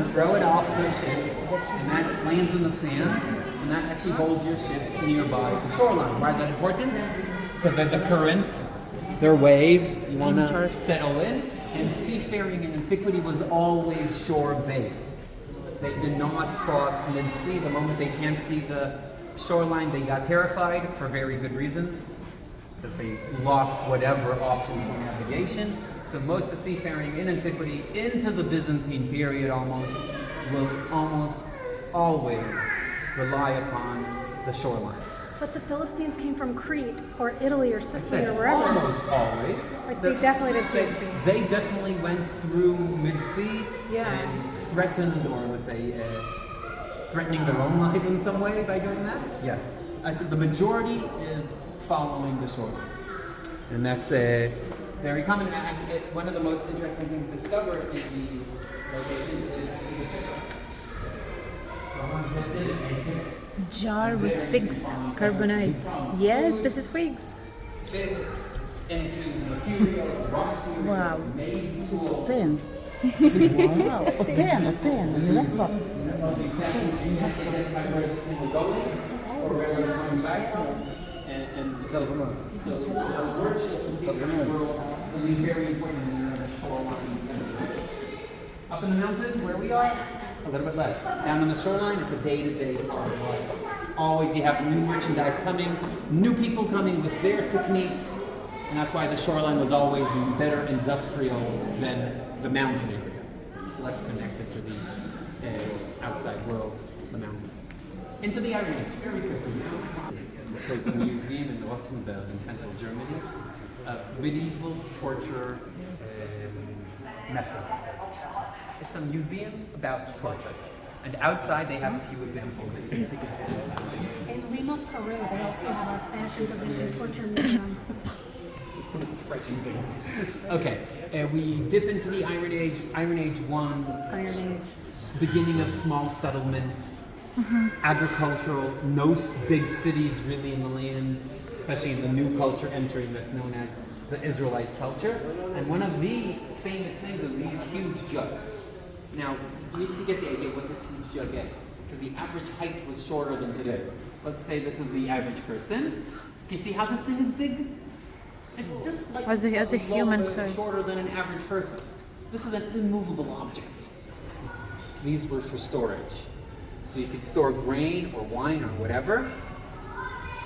throw it off the ship, and that lands in the sand, and that actually holds your ship nearby the shoreline. Why is that important? Because there's a current, there are waves, you want to settle in, and seafaring in antiquity was always shore-based. They did not cross mid-sea. The moment they can't see the shoreline, they got terrified for very good reasons, because they lost whatever option for navigation. So most of seafaring in antiquity into the Byzantine period will almost always rely upon the shoreline. But the Philistines came from Crete or Italy or Sicily or wherever. Almost always. Like they definitely didn't see the sea. They definitely went through mid-sea Yeah. and threatened, or let's say, threatening their own lives in some way by doing that. Yes. I said the majority is following the shoreline. And that's very common. One of the most interesting things discovered in these locations is actually the shipwrecks. Jar with figs, carbonized. Yes, this is figs. Figs into material, raw material, Wow. made Het is tools. op 10. Wauw, op 10, op 10. Je zegt wat. So the worship is something very important when you're in a shoreline country. Up in the mountains where we are, a little bit less. Down on the shoreline, it's a day-to-day part of life. Always you have new merchandise coming, new people coming with their techniques, and that's why the shoreline was always better industrial than the mountain area. It's less connected to the outside world, the mountains. Into the Iron Age, very quickly now. There's a museum in Rottenberg in central Germany of medieval torture methods. It's a museum about torture. And outside they have a few examples that you can take advantage of. In Lima, Peru, they also have a statue of the torture museum. Frightening things. Okay, we dip into the Iron Age. Iron Age 1, beginning of small settlements, agricultural, no big cities really in the land, especially in the new culture entering that's known as the Israelite culture. And one of the famous things are these huge jugs. Now, you need to get the idea what this huge jug is, because the average height was shorter than today. So let's say this is the average person. You see how this thing is big? It's just like As a human size. shorter than an average person. This is an immovable object. These were for storage. So you could store grain or wine or whatever,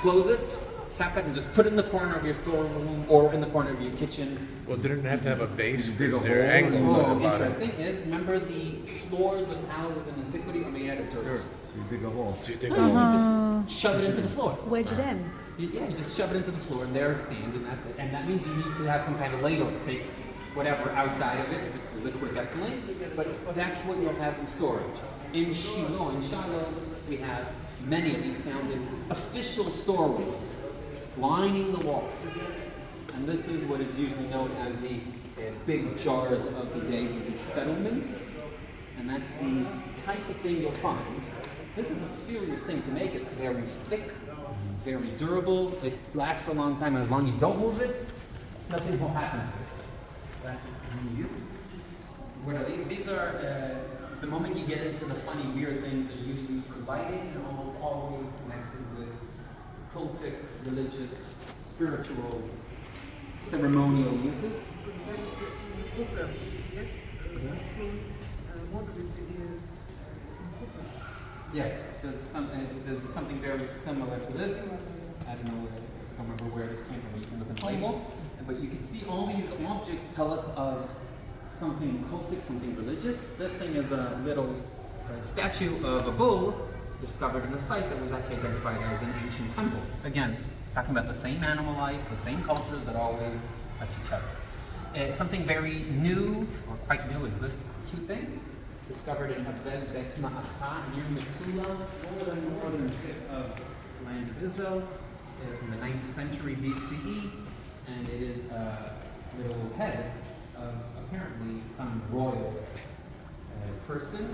close it, cap it, and just put it in the corner of your storeroom or in the corner of your kitchen. Well, didn't it have to have a base because they're angled on the bottom? Interesting is, remember the floors of houses in antiquity are made out of dirt. So you dig a hole. So you dig a You hole. just shove it into the floor. Wedge it in. Yeah, you just shove it into the floor and there it stands and that's it. And that means you need to have some kind of ladle to take whatever outside of it, if it's liquid definitely, but that's what you'll have in storage. In Shiloh, we have many of these found in official storerooms, lining the wall. And this is what is usually known as the big jars of the days of the settlements. And that's the type of thing you'll find. This is a serious thing to make. It's very thick, very durable. It lasts for a long time, and as long as you don't move it, nothing will happen to it. That's these. What are these? These are, the moment you get into the funny, weird things, they're usually for lighting and almost always connected with cultic, religious, spiritual, ceremonial uses. Yes, there's something very similar to this. I don't remember where this came from. You can look at the label. But you can see all these objects tell us of something cultic, something religious. This thing is a little statue of a bull discovered in a site that was actually identified as an ancient temple. Again, it's talking about the same animal life, the same cultures that always touch each other. Something very new, or quite new, is this cute thing. Discovered in Havel Bet Ma'acha near Metzulah, northern tip of the land of Israel, from the 9th century BCE. And it is a little head of apparently some royal person.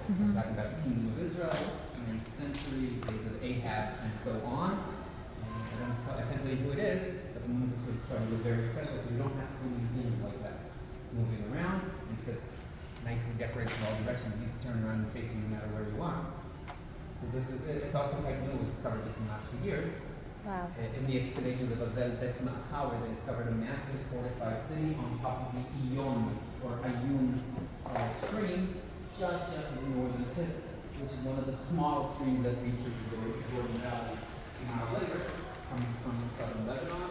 I'm talking about the kingdom of Israel, 9th century, days of Ahab, and so on. I can't tell you who it is, but the moment this was started was very special because you don't have so many things like that moving around, and because nicely decorated in all directions. You can turn around and face it no matter where you are. So it's also quite new. It was discovered just in the last few years. Wow. In the excavations of Avel Bet Ma'acha, where they discovered a massive fortified city on top of the Iyon or Ayun stream, just at the northern tip, which is one of the small streams that reaches the Jordan Valley in our later, coming from southern Lebanon.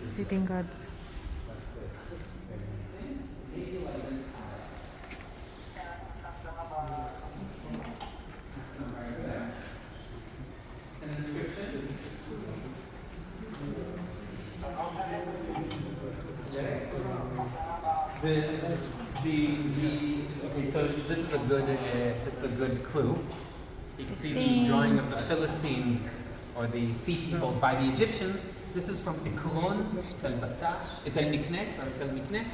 Sitting gods. Okay, so this is a good clue. You can see the drawing of the Philistines or the sea peoples by the Egyptians. This is from Ekron, Tel Mikneh,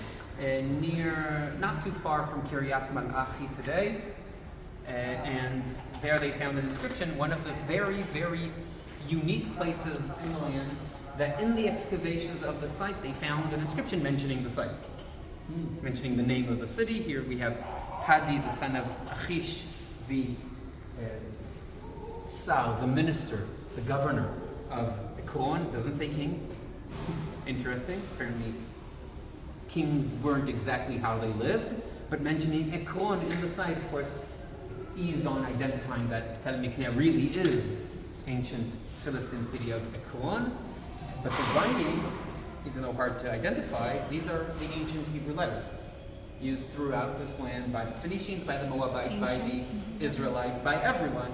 near, not too far from Kiryat Malachi today. And there they found an inscription, one of the very, very unique places in the land, that in the excavations of the site they found an inscription mentioning the site, mentioning the name of the city. Here we have Padi, the son of Achish, the Sal, the minister, the governor of Ekron. Doesn't say king. Interesting. Apparently kings weren't exactly how they lived, but mentioning Ekron in the site, of course, eased on identifying that Tel Mikneh really is ancient Philistine city of Ekron. But the writing, even though hard to identify, these are the ancient Hebrew letters used throughout this land by the Phoenicians, by the Moabites, by the Israelites, by everyone,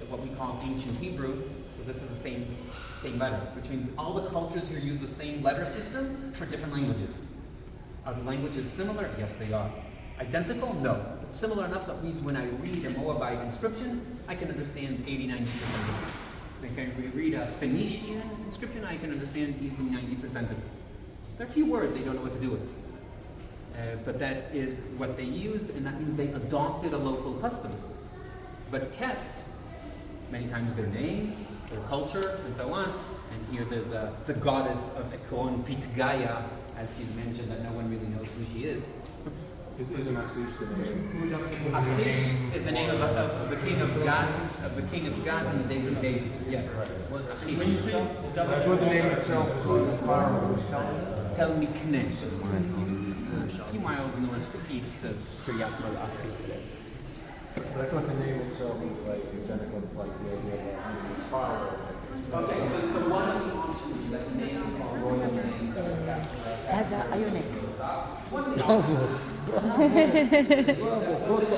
what we call ancient Hebrew. So this is the same letters, which means all the cultures here use the same letter system for different languages. Are the languages similar? Yes, they are. Identical? No. But similar enough that means when I read a Moabite inscription, I can understand 80-90% of it. Like if we read a Phoenician inscription, I can understand easily 90% of it. There are a few words they don't know what to do with. But that is what they used, and that means they adopted a local custom, but kept many times their names, their culture, and so on. And here there's the goddess of Ekron, Pitgaya, as she's mentioned, that no one really knows who she is. Isn't Achish the name? Achish is the name of the king of Gad, in the days of David. Yes. Achish. When you say that's what the name itself is, the pharaoh was telling you? Tel Mikneh, a few miles northeast of Kiryat Malachi today. But I thought the name itself was like identical to like the idea of fire. Okay, so one of the options that name is one of the names هذا أيونيك. Bravo,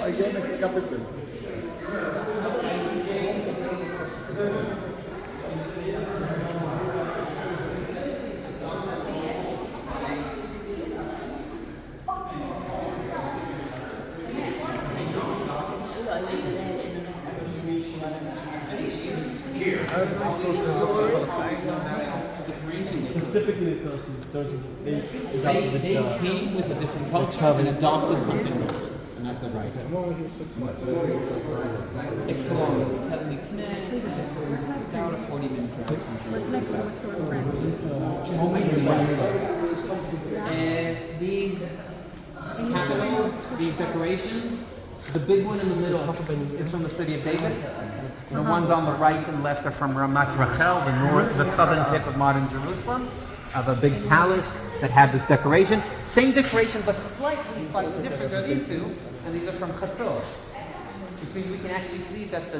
Ionic capital. Specifically, they came with a different culture and adopted something new, and that's a right. I'm only here 6 months. Ekron, Tel Mikneh, about a 40-minute drive from these capitals, these decorations, the big one in the middle is from the city of David. The ones on the right and left are from Ramat Rachel, the southern tip of modern Jerusalem, of a big palace that had this decoration. Same decoration, but slightly different are these two, and these are from Chasor. Which means we can actually see that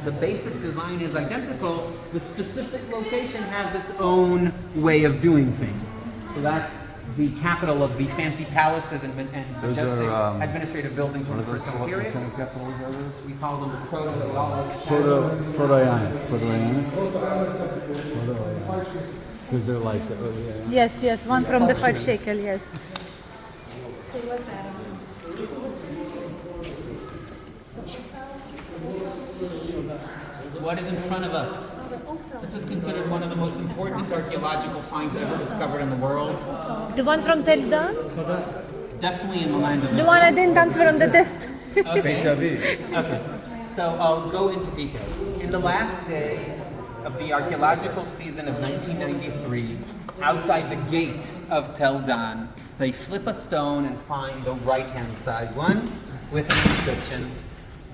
the basic design is identical. The specific location has its own way of doing things. So that's the capital of the fancy palaces and majestic administrative buildings from the first period. We call them the Proto-Ionic. Because they're like, Yes, one from the 5 shekel, yes. What is in front of us? This is considered one of the most important archaeological finds ever discovered in the world. The one from Tel Dan? Definitely in the land of The one I didn't answer on the test. Okay. Okay. So I'll go into details. In the last day of the archaeological season of 1993, outside the gate of Tel Dan, They flip a stone and find the right-hand side one with an inscription.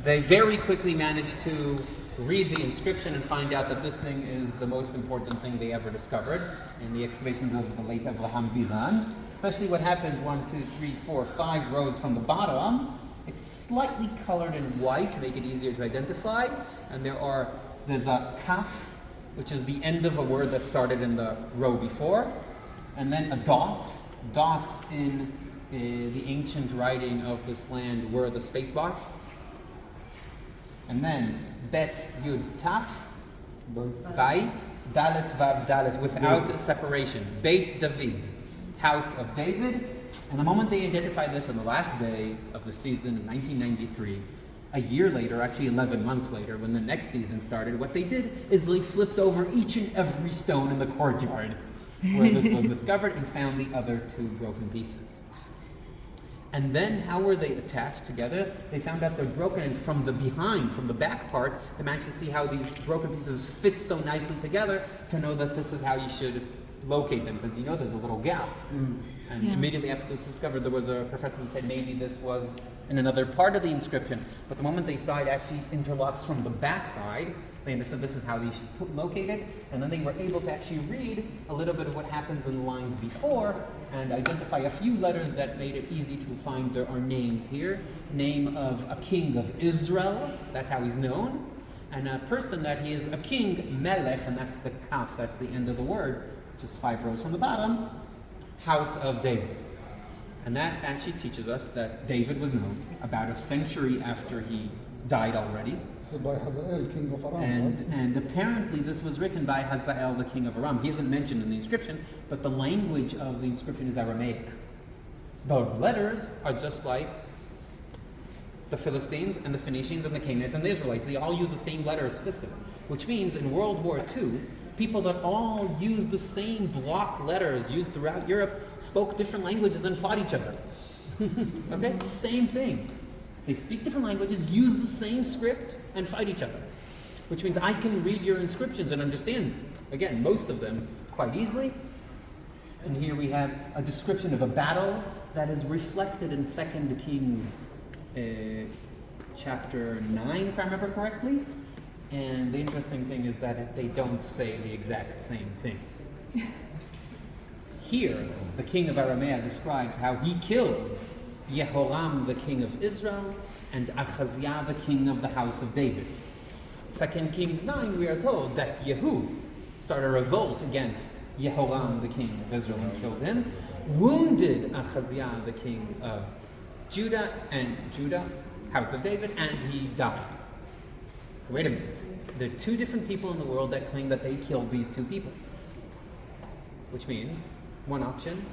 They very quickly manage to read the inscription and find out that this thing is the most important thing they ever discovered in the excavations of the late Avraham Biran. Especially what happens 1, 2, 3, 4, 5 rows from the bottom. It's slightly colored in white to make it easier to identify. And there's a kaf, which is the end of a word that started in the row before. And then a dot. Dots in the ancient writing of this land were the space bar. And then Bet Yud Taf, Bait, Dalet Vav Dalet, without separation. Beit David, house of David. And the moment they identified this on the last day of the season in 1993, a year later, actually 11 months later, when the next season started, what they did is they flipped over each and every stone in the courtyard where this was discovered and found the other 2 broken pieces. And then how were they attached together? They found out they're broken, and from the behind, from the back part, they managed to see how these broken pieces fit so nicely together to know that this is how you should locate them, because there's a little gap. And immediately after this was discovered, there was a professor that said maybe this was in another part of the inscription. But the moment they saw it actually interlocks from the back side, they understood this is how they should locate it, and then they were able to actually read a little bit of what happens in the lines before and identify a few letters that made it easy to find. There are names here. Name of a king of Israel, that's how he's known, and a person that he is a king, Melech, and that's the kaf, that's the end of the word, just 5 rows from the bottom, house of David. And that actually teaches us that David was known about a century after he died already. This is by Hazael, king of Aram, right? And apparently this was written by Hazael, the king of Aram. He isn't mentioned in the inscription, but the language of the inscription is Aramaic. The letters are just like the Philistines and the Phoenicians and the Canaanites and the Israelites. They all use the same letter system, which means in World War II, people that all used the same block letters used throughout Europe spoke different languages and fought each other. Okay? Same thing. They speak different languages, use the same script, and fight each other. Which means I can read your inscriptions and understand, again, most of them quite easily. And here we have a description of a battle that is reflected in 2 Kings chapter 9, if I remember correctly. And the interesting thing is that they don't say the exact same thing. Here, the king of Aramea describes how he killed Yehoram, the king of Israel, and Achaziah, the king of the house of David. 2 Kings 9, we are told that Yehu started a revolt against Yehoram, the king of Israel, and killed him, wounded Achaziah, the king of Judah, house of David, and he died. So wait a minute. There are 2 different people in the world that claim that they killed these 2 people. Which means, one option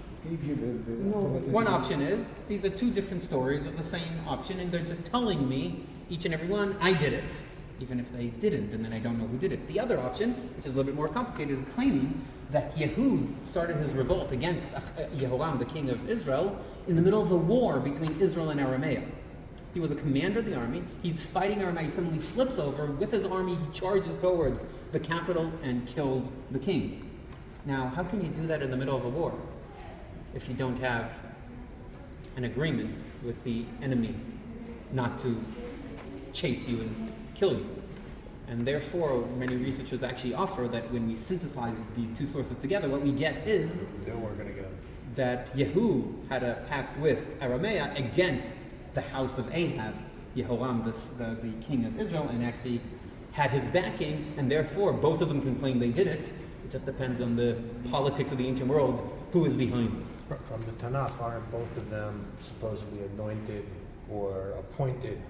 is, these are 2 different stories of the same option, and they're just telling me, each and every one, I did it. Even if they didn't, and then I don't know who did it. The other option, which is a little bit more complicated, is claiming that Yehud started his revolt against Yehoram, the king of Israel, in the middle of a war between Israel and Aramea. He was a commander of the army. He's fighting Aramea. He suddenly flips over. With his army, he charges towards the capital and kills the king. Now, how can you do that in the middle of a war if you don't have an agreement with the enemy not to chase you and kill you? And therefore, many researchers actually offer that when we synthesize these 2 sources together, what we get is that Yehu had a pact with Aramea against the house of Ahab, Yehoram, the king of Israel, and actually had his backing, and therefore both of them can claim they did it. It just depends on the politics of the ancient world, who is behind this. From the Tanakh, aren't both of them supposedly anointed or appointed,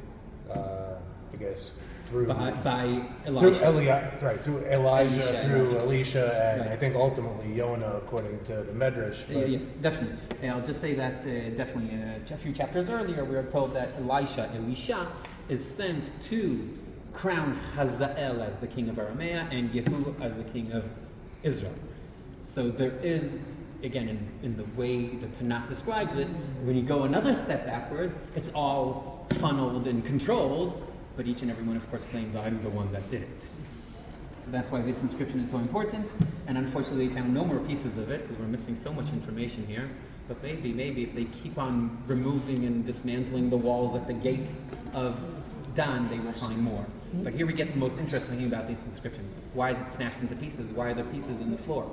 I guess, through by Elisha. Through Elijah, through Elisha, and Right. I think ultimately Yonah, according to the Medrash. But Yes, definitely. And I'll just say that definitely a few chapters earlier, we are told that Elisha is sent to crown Hazael as the king of Aramea and Yehu as the king of Israel. So there is, again, in the way the Tanakh describes it, when you go another step backwards, it's all funneled and controlled, but each and every one, of course, claims I'm the one that did it. So that's why this inscription is so important, and unfortunately they found no more pieces of it, because we're missing so much information here. But maybe if they keep on removing and dismantling the walls at the gate of Dan, they will find more. But here we get to the most interesting thing about this inscription. Why is it smashed into pieces? Why are there pieces in the floor?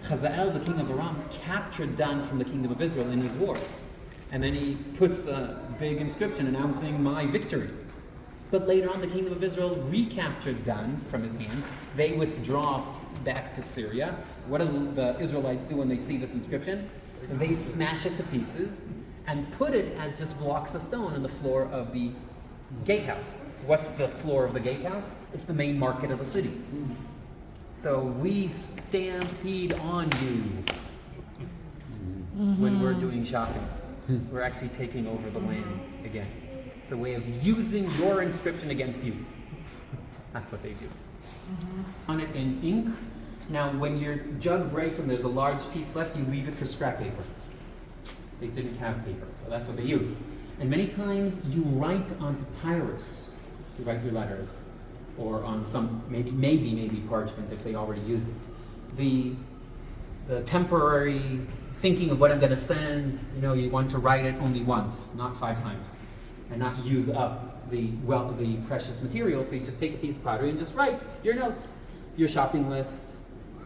Hazael, the king of Aram, captured Dan from the kingdom of Israel in these wars. And then he puts a big inscription announcing my victory. But later on, the kingdom of Israel recaptured Dan from his hands. They withdraw back to Syria. What do the Israelites do when they see this inscription? They smash it to pieces and put it as just blocks of stone on the floor of the gatehouse. What's the floor of the gatehouse? It's the main market of the city. So we stampede on you when we're doing shopping. We're actually taking over the land again. It's a way of using your inscription against you. That's what they do. On it in ink. Now, when your jug breaks and there's a large piece left, you leave it for scrap paper. They didn't have paper, so that's what they use. And many times you write on papyrus. You write your letters, or on some maybe parchment if they already used it. The temporary thinking of what I'm going to send. You want to write it only once, not 5 times, and not use up the precious material. So you just take a piece of pottery and just write your notes, your shopping list,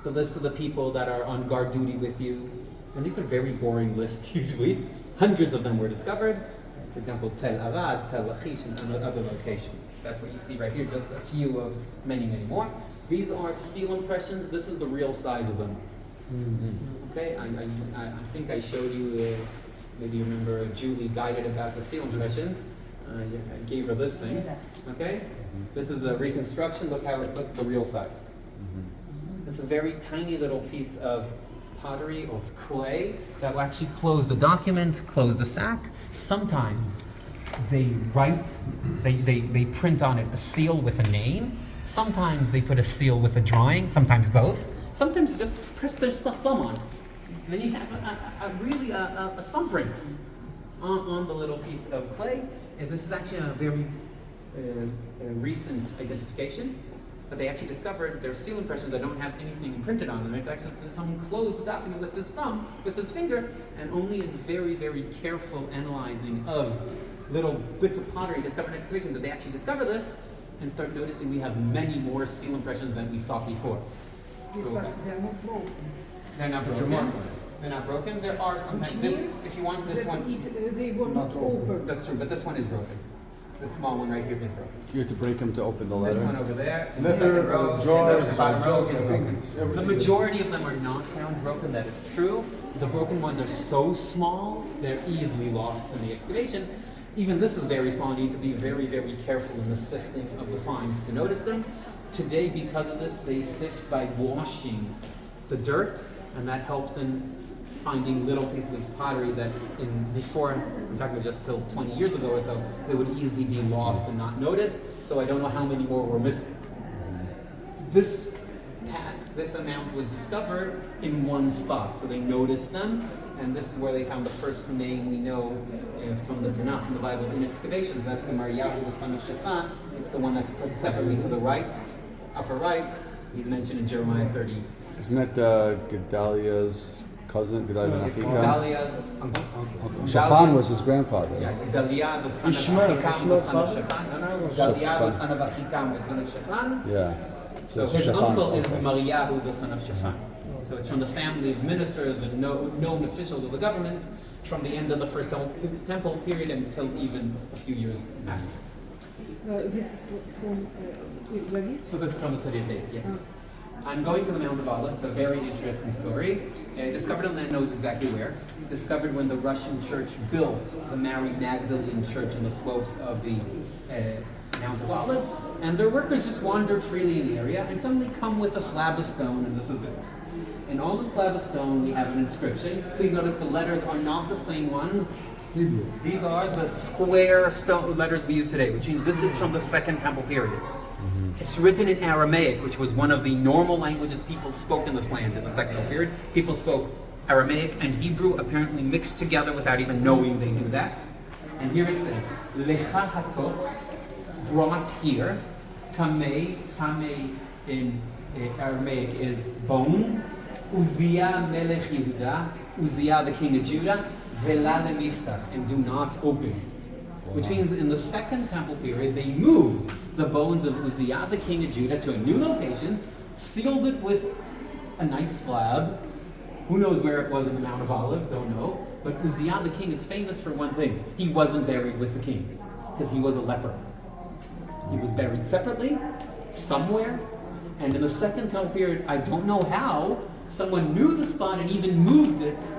the list of the people that are on guard duty with you. And these are very boring lists usually. Hundreds of them were discovered. For example, Tel Arad, Tel Lachish, and other locations. That's what you see right here, just a few of many, many more. These are seal impressions. This is the real size of them. Okay, I think I showed you, maybe you remember Julie guided about the seal impressions. I gave her this thing. Okay, this is a reconstruction. Look the real size. This is a very tiny little piece of pottery, of clay, that will actually close the document, close the sack. Sometimes they print on it a seal with a name. Sometimes they put a seal with a drawing, sometimes both. Sometimes they just press their thumb on it. And then you have a thumbprint on the little piece of clay. And this is actually a very recent identification. But they actually discovered there are seal impressions that don't have anything printed on them. It's actually someone closed the document with his thumb, with his finger, and only in very, very careful analyzing of little bits of pottery discovered in excavation did they actually discover this and start noticing we have many more seal impressions than we thought before. So They're not broken. they're not broken. They're not broken. There are sometimes if you want this one. They were not open. That's true, but this one is broken. The small one right here is broken. You have to break them to open the letter. This one over there, in the Leather, second row, jars, and the bottom row jugs, is I think broken. it's The everything. majority of them are not found broken, that is true. The broken ones are so small, they're easily lost in the excavation. Even this is very small. You need to be very, very careful in the sifting of the finds to notice them. Today, because of this, they sift by washing the dirt, and that helps in finding little pieces of pottery that before, I'm talking about just till 20 years ago or so, they would easily be lost and not noticed. So I don't know how many more were missing. This amount was discovered in one spot, so they noticed them, and this is where they found the first name we know from the Tanakh, from the Bible, in excavations. That's Mariyahu, the son of Shaphan. It's the one that's put separately to the right, upper right. He's mentioned in Jeremiah 30. Isn't that Gedaliah's cousin, Gedaliah It's ben Achikam? Gedaliah's Shaphan was his grandfather. Yeah, Gedaliah, the son of Achikam, the son of Shaphan. No, Gedaliah, the son of Achikam, the son of Shaphan. Yeah. So his Shaphan's uncle is uncle. Mariyahu, the son of Shaphan. So it's from the family of ministers and known officials of the government from the end of the first temple period until even a few years after. This is from Israeli. So this is from the city of David, yes. I'm going to the Mount of Olives. It's a very interesting story. Discovered, and then knows exactly where. Discovered when the Russian church built the Mary Magdalene church on the slopes of the Mount of Olives. And their workers just wandered freely in the area and suddenly come with a slab of stone, and this is it. And on the slab of stone, we have an inscription. Please notice the letters are not the same ones. These are the square stone letters we use today, which means this is from the Second Temple period. It's written in Aramaic, which was one of the normal languages people spoke in this land in the Second Temple period. People spoke Aramaic and Hebrew, apparently mixed together without even knowing they do that. And here it says, Lecha hatot, brought here. Tamei in Aramaic is bones. Uzziah melech Yehuda, Uzziah, the king of Judah, Vela lemiftach, and do not open. Which means in the second temple period, they moved the bones of Uzziah, the king of Judah, to a new location, sealed it with a nice slab. Who knows where it was in the Mount of Olives, don't know. But Uzziah, the king, is famous for one thing. He wasn't buried with the kings, because he was a leper. He was buried separately, somewhere, and in the second temple period, I don't know how, someone knew the spot and even moved it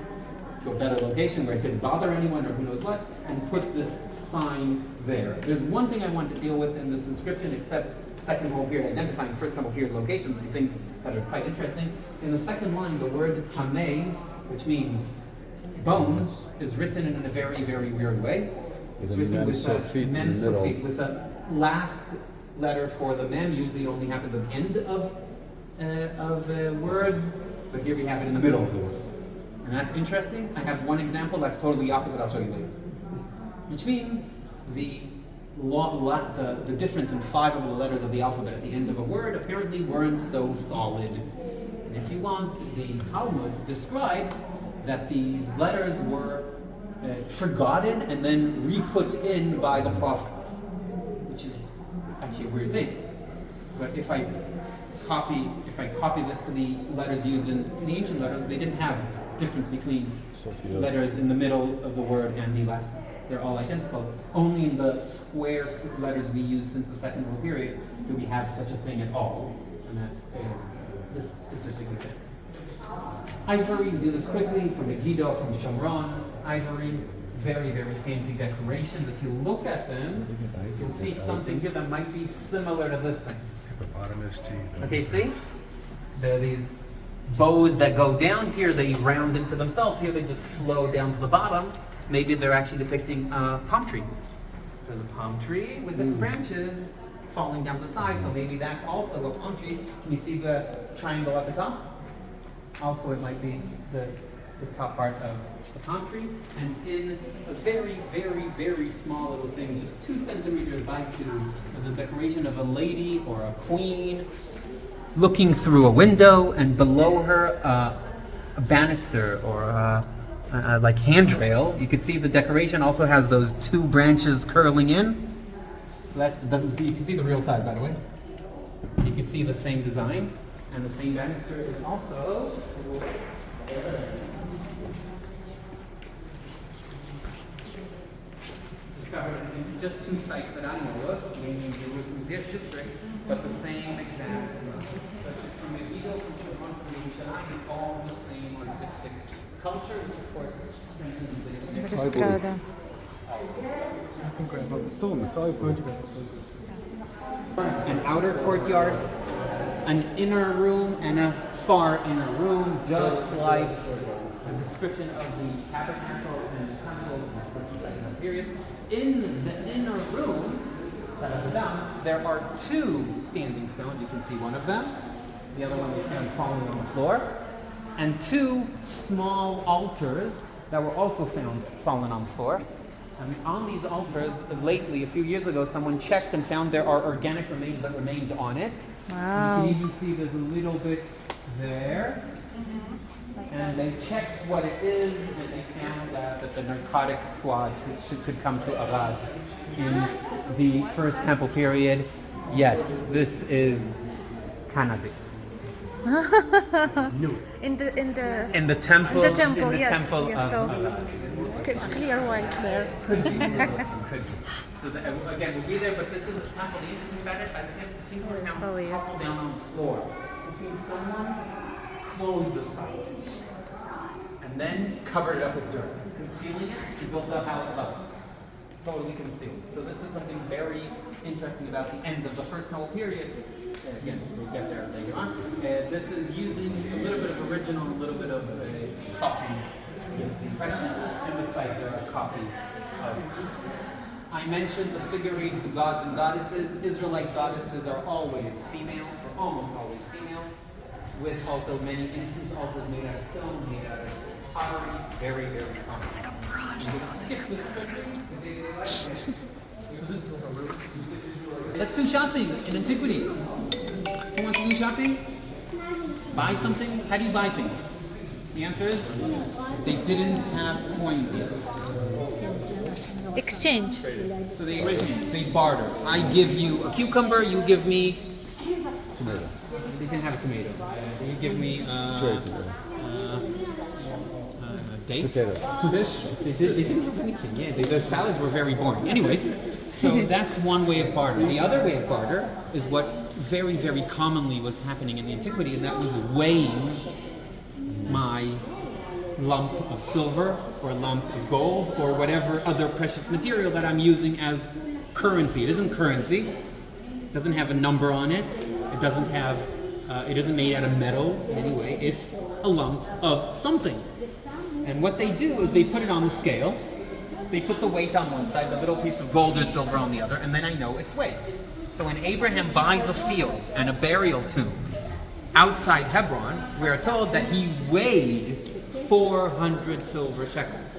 to a better location where it didn't bother anyone or who knows what, and put this sign there. There's one thing I want to deal with in this inscription, except second temple period, identifying first temple period locations and things that are quite interesting. In the second line, the word tameh, which means bones, is written in a very, very weird way. It's With a written mem with a sofit in the mem middle. sofit, with the last letter for the mem. Usually it only happens at the end of words, but here we have it in the middle of the word. And that's interesting. I have one example that's totally opposite, I'll show you later. Which means the difference in 5 of the letters of the alphabet at the end of a word apparently weren't so solid. And if you want, the Talmud describes that these letters were forgotten and then re-put in by the prophets, which is actually a weird thing. But if I copy this to the letters used in the ancient letters, they didn't have difference between letters in the middle of the word and the last ones. They're all identical. Only in the square letters we use since the second world period do we have such a thing at all, and that's this specific example. Ivory, do this quickly, from Megiddo, from Shomron. Ivory, very, very fancy decorations. If you look at them, you'll see something here that might be similar to this thing. Hippopotamus teeth. Okay, see? There are these bows that go down here, they round into themselves. Here they just flow down to the bottom. Maybe they're actually depicting a palm tree. There's a palm tree with its branches falling down the side, so maybe that's also a palm tree. Can you see the triangle at the top? Also, it might be the top part of the palm tree. And in a very, very, very small little thing, just 2 centimeters by 2, there's a decoration of a lady or a queen looking through a window, and below her a banister or like handrail. You can see the decoration also has those 2 branches curling in. So you can see the real size, by the way. You can see the same design, and the same banister is also discovered in just 2 sites that I know of, mainly in Jerusalem district, but the same exact. So it's from Megiddo, from Shomron, from Yerushalayim. It's all the same artistic culture, which of course strengthens the Balustrada. I think it's not the stone, it's ivory. An outer courtyard, an inner room, and a far inner room, just like the description of the tabernacle and the temple for the period. In the inner room, there are 2 standing stones. You can see one of them. The other one is found falling on the floor. And 2 small altars that were also found fallen on the floor. And on these altars, lately, a few years ago, someone checked and found there are organic remains that remained on it. Wow. You can even see there's a little bit there. And they checked what it is, and they found that the narcotics squads could come to Arad in the first temple period. Yes, this is cannabis. In the In the temple. In the temple, yes. temple Yes, of- it's clear white there. Could be. Could be. So again, we'll be there, but this is a temple. The interesting about it, as I said, things were found Oh, yes. toppled down on the floor. Which means someone closed the site and then covered it up with dirt, concealing it, and built a house above it. Totally concealed. So this is something very interesting about the end of the first temple period. Again, we'll get there later on. This is using a little bit of original, a little bit of copies. Gives the impression. In the site there are copies of priests. I mentioned the figurines, the gods and goddesses. Israelite goddesses are always female, or almost always female, with also many incense altars made out of stone, made out of pottery. Very, very common. Let's do shopping in antiquity. Who wants to do shopping? Buy something? How do you buy things? The answer is they didn't have coins yet. Exchange. So they exchange, they barter. I give you a cucumber, you give me Tomato. They didn't have a tomato. You give me Cherry tomato. date, Potato. fish. They didn't have anything. Yeah, their salads were very boring. Anyways, so that's one way of barter. The other way of barter is what very, very commonly was happening in the antiquity, and that was weighing my lump of silver or lump of gold or whatever other precious material that I'm using as currency. It isn't currency. It doesn't have a number on it. It doesn't have. It isn't made out of metal in any way. It's a lump of something. And what they do is they put it on the scale. They put the weight on one side, the little piece of gold or silver on the other, and then I know its weight. So when Abraham buys a field and a burial tomb outside Hebron, we are told that he weighed 400 silver shekels.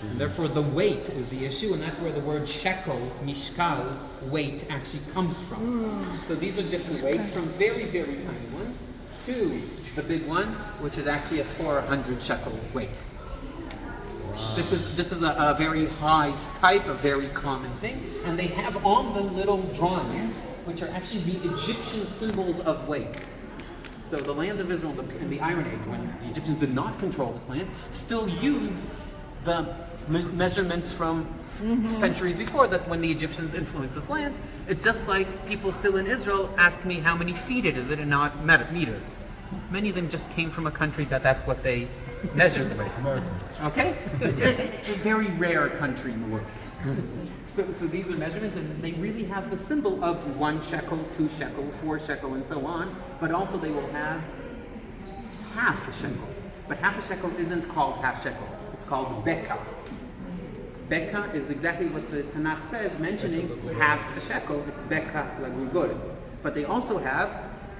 And therefore the weight is the issue, and that's where the word shekel, mishkal, weight actually comes from. So these are different weights, from very, very tiny ones to the big one, which is actually a 400 shekel weight. This is a very high type, a very common thing, and they have on the little drawings, which are actually the Egyptian symbols of weights. So the land of Israel in the Iron Age, when the Egyptians did not control this land, still used the measurements from centuries before that when the Egyptians influenced this land. It's just like people still in Israel ask me how many feet it is and not meters. Many of them just came from a country that's what they measured with. Okay? A very rare country in the world. So these are measurements, and they really have the symbol of 1 shekel, 2 shekel, 4 shekel, and so on, but also they will have half a shekel. But half a shekel isn't called half shekel, it's called beka. Beka is exactly what the Tanakh says, mentioning half a shekel, it's beka lagugol. But they also have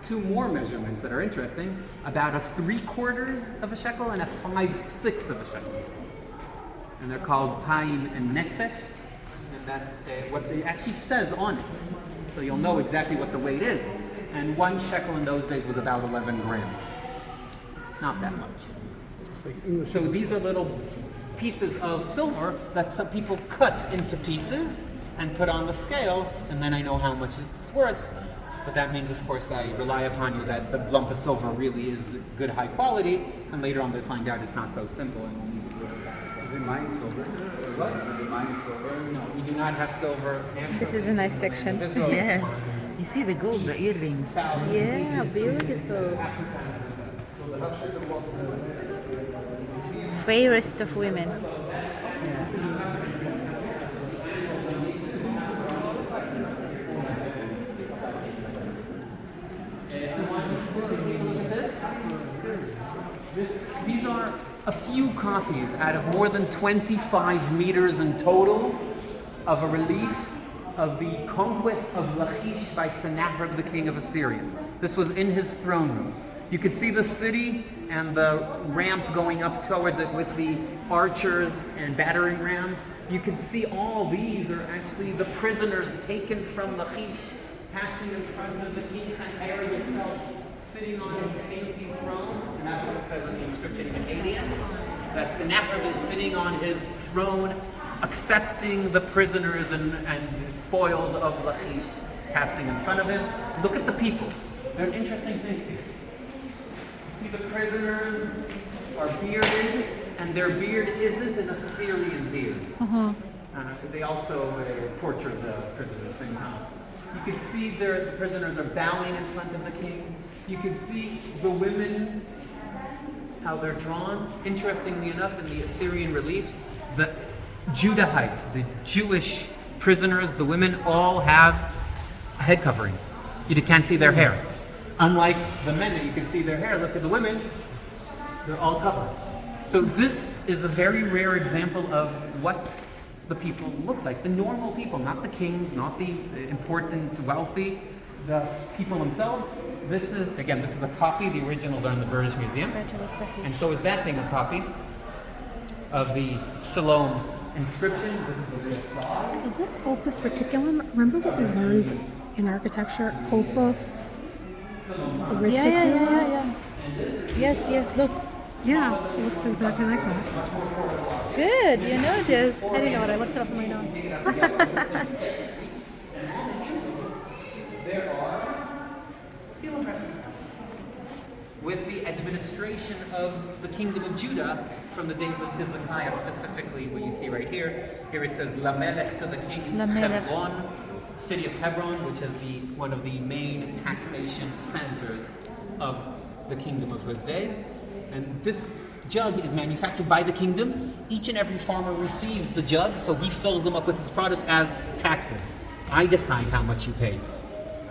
2 more measurements that are interesting, about a 3/4 of a shekel and a 5/6 of a shekel. And they're called paim and netzef, and that's what it actually says on it. So you'll know exactly what the weight is. And 1 shekel in those days was about 11 grams. Not that much. So these are little pieces of silver that some people cut into pieces and put on the scale, and then I know how much it's worth. But that means, of course, I rely upon you that the lump of silver really is good, high quality, and later on they find out it's not so simple and we'll need to go to that. They mine silver. What? They mine silver. No, we do not have silver. This is a nice section. Yes. You see the gold, the earrings. Yeah, beautiful. Fairest of women. These are a few copies out of more than 25 meters in total of a relief of the conquest of Lachish by Sennacherib, the king of Assyria. This was in his throne room. You could see the city and the ramp going up towards it with the archers and battering rams. You can see all these are actually the prisoners taken from Lachish, passing in front of the king Sennacherib itself, sitting on his fancy throne. And that's what it says in the inscription in Akkadian, that Sennacherib is sitting on his throne, accepting the prisoners and spoils of Lachish, passing in front of him. Look at the people. There are interesting things here. See, the prisoners are bearded, and their beard isn't an Assyrian beard. They also torture the prisoners many times. You can see the prisoners are bowing in front of the king. You can see the women, how they're drawn. Interestingly enough, in the Assyrian reliefs, the Judahite, the Jewish prisoners, the women all have a head covering. You can't see their hair. Unlike the men that you can see their hair, look at the women, they're all covered. So this is a very rare example of what the people look like. The normal people, not the kings, not the important, wealthy, the people themselves. This is a copy. The originals are in the British Museum. And so is that thing a copy of the Siloam inscription. This is the real size. Is this opus reticulum? Remember what we learned in architecture? Opus reticulum? Yeah. Yes, look. Yeah, it looks exactly like that. Good, you noticed. I didn't know it. I looked it up in my notes. There are seal impressions. With the administration of the kingdom of Judah from the days of Hezekiah, specifically what you see right here. Here it says Lamelech to the king, Lamelech. Hebron, city of Hebron, which is one of the main taxation centers of the kingdom of his days. And this jug is manufactured by the kingdom. Each and every farmer receives the jug, so he fills them up with his produce as taxes. I decide how much you pay.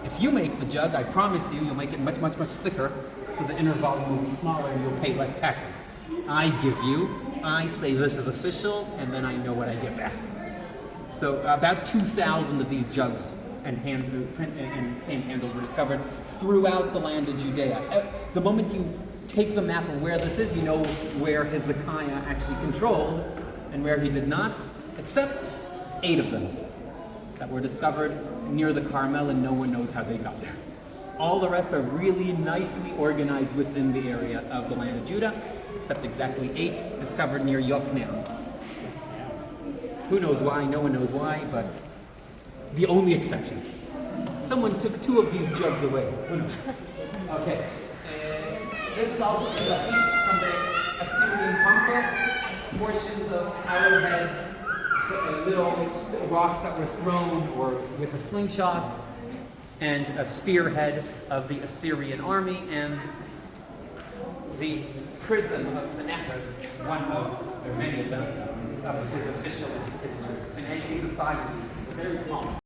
If you make the jug, I promise you, you'll make it much, much, much thicker, so the inner volume will be smaller and you'll pay less taxes. I say this is official, and then I know what I get back. So about 2,000 of these jugs and hand handles were discovered throughout the land of Judea. The moment you take the map of where this is, you know where Hezekiah actually controlled and where he did not, except 8 of them that were discovered near the Carmel, and no one knows how they got there. All the rest are really nicely organized within the area of the land of Judah, except exactly 8 discovered near Yokneam. Who knows why? No one knows why, but the only exception. Someone took 2 of these jugs away. Who knows? Okay. This is also the heat from the Assyrian conquest. Portions of arrowheads, little rocks that were thrown or with a slingshot, and a spearhead of the Assyrian army, and the prison of Sennacherib, one of, there are many of them, of his official history. So now you see the size of these, they're very small.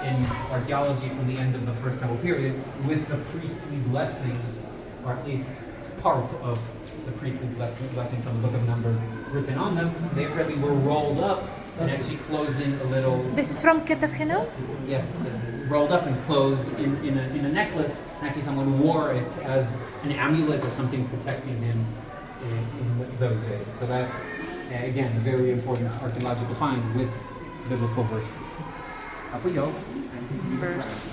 In archaeology from the end of the First Temple period, with the priestly blessing, or at least part of the priestly blessing from the Book of Numbers written on them, they really were rolled up and actually closing a little. This is from Ketafino? Yes, rolled up and closed in a necklace. Actually, someone wore it as an amulet or something protecting him in those days. So that's, again, a very important archaeological find with biblical verses. Up we go. Verse.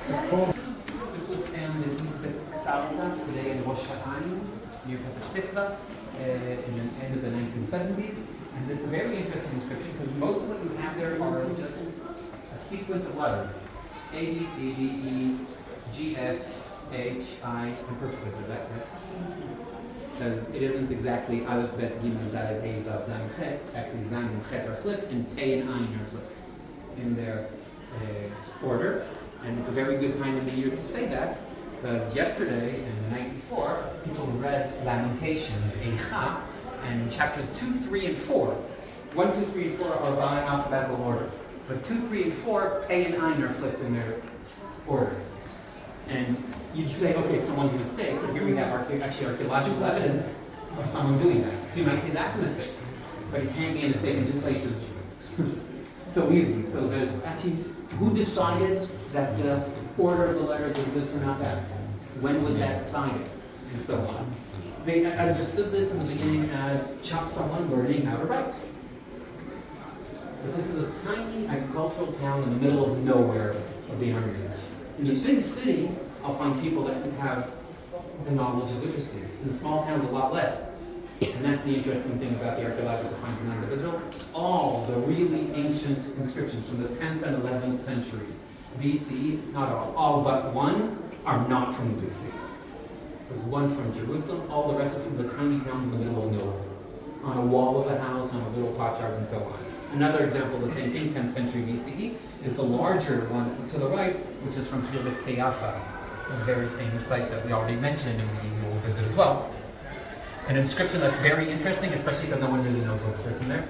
This was found in East Salta, today in Rosh Hashanah, near Petah Tikva, in the end of the 1970s. And this is a very interesting inscription because most of what you have there are just a sequence of letters. A, B, C, D, E, G, F, H, I, and purposes of that, yes? Because it isn't exactly Aleph, Bet, Gimel, Dalet, Hey, Vav, Zayin, Chet. Actually, Zayin and Chet are flipped, and Pei and Ayin are flipped in their order. And it's a very good time in the year to say that, because yesterday and the night before, people read Lamentations, Eicha, and chapters 2, 3, and 4. 1, 2, 3, and 4 are by alphabetical order. But 2, 3, and 4, Pei and Ayin are flipped in their order. And you'd say, okay, it's someone's mistake, but here we have actually archaeological evidence of someone doing that. So you might say that's a mistake, but it can't be a mistake in 2 places so easily. So there's actually, who decided that the order of the letters is this or not that? When was that decided? And so on. They understood this in the beginning as someone learning how to write. But this is a tiny agricultural town in the middle of nowhere of the Iron Age. In the big city, I'll find people that have the knowledge of literacy. In the small towns, a lot less. And that's the interesting thing about the archaeological finds in the land of Israel. All the really ancient inscriptions from the 10th and 11th centuries BC, not all but one, are not from the big cities. There's one from Jerusalem, all the rest are from the tiny towns in the middle of nowhere. On a wall of a house, on a little potsherds, and so on. Another example of the same thing, 10th century BCE, is the larger one to the right, which is from Khirbet Keyafa, a very famous site that we already mentioned and we will visit as well. An inscription that's very interesting, especially because no one really knows what's written there.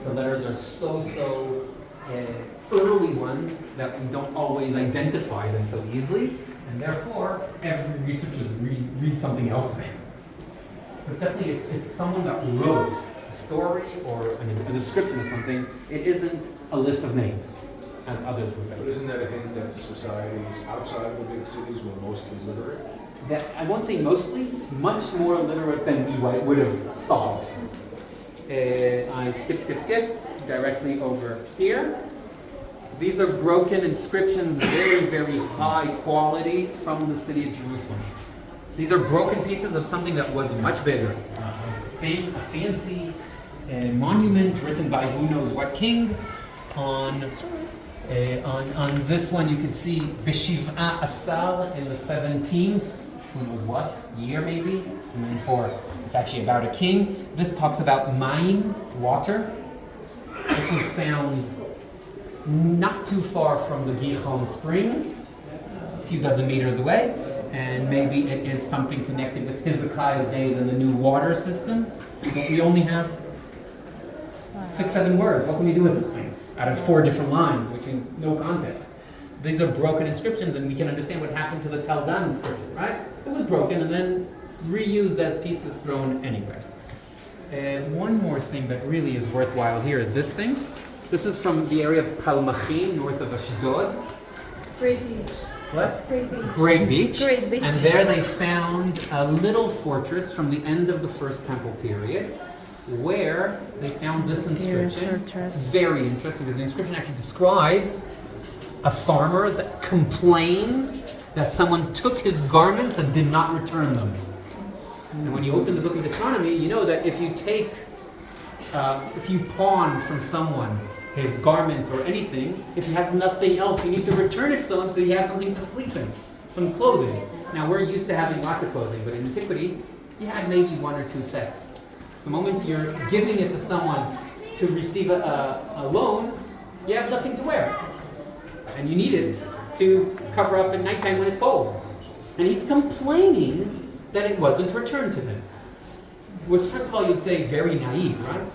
The letters are so early ones that we don't always identify them so easily, and therefore every researcher reads something else there. But definitely it's someone that wrote a story or a description of something. It isn't a list of names, as others would But be. isn't that a hint that the societies outside of the big cities were mostly literate? That, I won't say mostly, much more literate than we would have thought. I skip, directly over here. These are broken inscriptions, very high quality from the city of Jerusalem. These are broken pieces of something that was much bigger. A fancy monument written by who knows what king. On this one you can see B'Shiv'a Asar in the 17th, who knows what year maybe, and then it's actually about a king. This talks about Mayim, water. This was found not too far from the Gihon spring, a few dozen meters away, and maybe it is something connected with Hezekiah's days and the new water system, but we only have 6-7 words. What can we do with this thing? Out of 4 different lines, which means no context. These are broken inscriptions, and we can understand what happened to the Tel Dan inscription, right? It was broken and then reused as pieces thrown anywhere. One more thing that really is worthwhile here is this thing. This is from the area of Palmachim, north of Ashdod. Great beach. What? Great beach. Great beach. And there they found a little fortress from the end of the First Temple period, where they found this inscription. It's very interesting because the inscription actually describes a farmer that complains that someone took his garments and did not return them. And when you open the book of Deuteronomy, you know that if you pawn from someone his garment or anything, if he has nothing else, you need to return it to him so he has something to sleep in, some clothing. Now we're used to having lots of clothing, but in antiquity, you had maybe 1 or 2 sets. The moment you're giving it to someone to receive a loan, you have nothing to wear. And you need it to cover up at nighttime when it's cold. And he's complaining that it wasn't returned to him. Was first of all, you'd say very naive, right?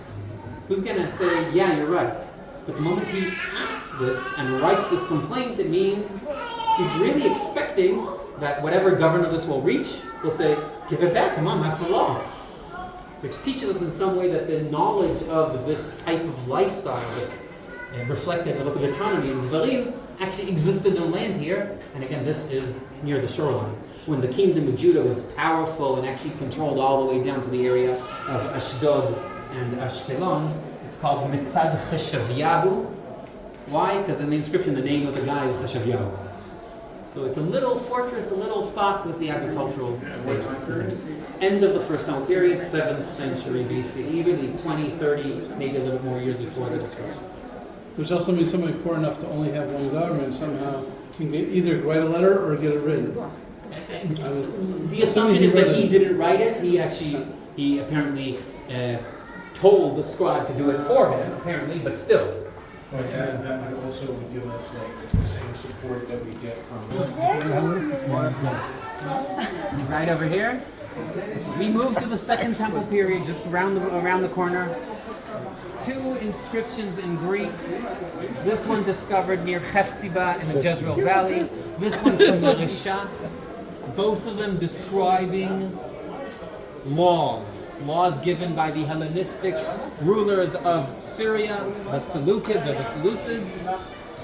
Who's gonna say, yeah, you're right? But the moment he asks this and writes this complaint, it means he's really expecting that whatever governor this will reach will say, give it back, come on, that's the law. Which teaches us in some way that the knowledge of this type of lifestyle that's reflected in the book of Deuteronomy and Dvarim actually existed in land here. And again, this is near the shoreline. When the kingdom of Judah was powerful and actually controlled all the way down to the area of Ashdod and Ashkelon, it's called Mitzad Cheshavyahu. Why? Because in the inscription, the name of the guy is Cheshavyahu. So it's a little fortress, a little spot with the agricultural space. End of the First Temple period, 7th century BCE, really 20, 30, maybe a little bit more years before the destruction. Which also means somebody poor enough to only have one government somehow can get either write a letter or get it written. The assumption is that he didn't write it. He apparently told the scribe to do it for him, apparently, but still. But that also would give us like the same support that we get from. Right over here. We move to the Second Temple period, just around the corner. 2 inscriptions in Greek. This one discovered near Hefziba in the Jezreel Valley. This one from Marisha. Both of them describing laws given by the Hellenistic rulers of Syria, the Seleucids or the Seleucids,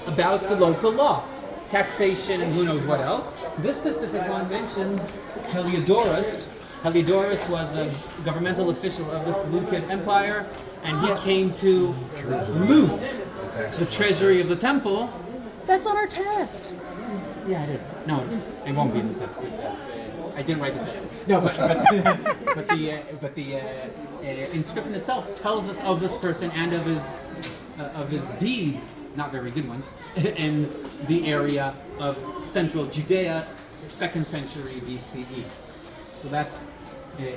about the local law, taxation and who knows what else. This specific one mentions Heliodorus, Heliodorus was a governmental official of the Seleucid Empire, and he came to loot the treasury of the temple. That's on our test. Yeah, it is. No, it won't be in the test. I didn't write the test. No, but the inscription itself tells us of this person and of his deeds, not very good ones, in the area of central Judea, 2nd century BCE. So that's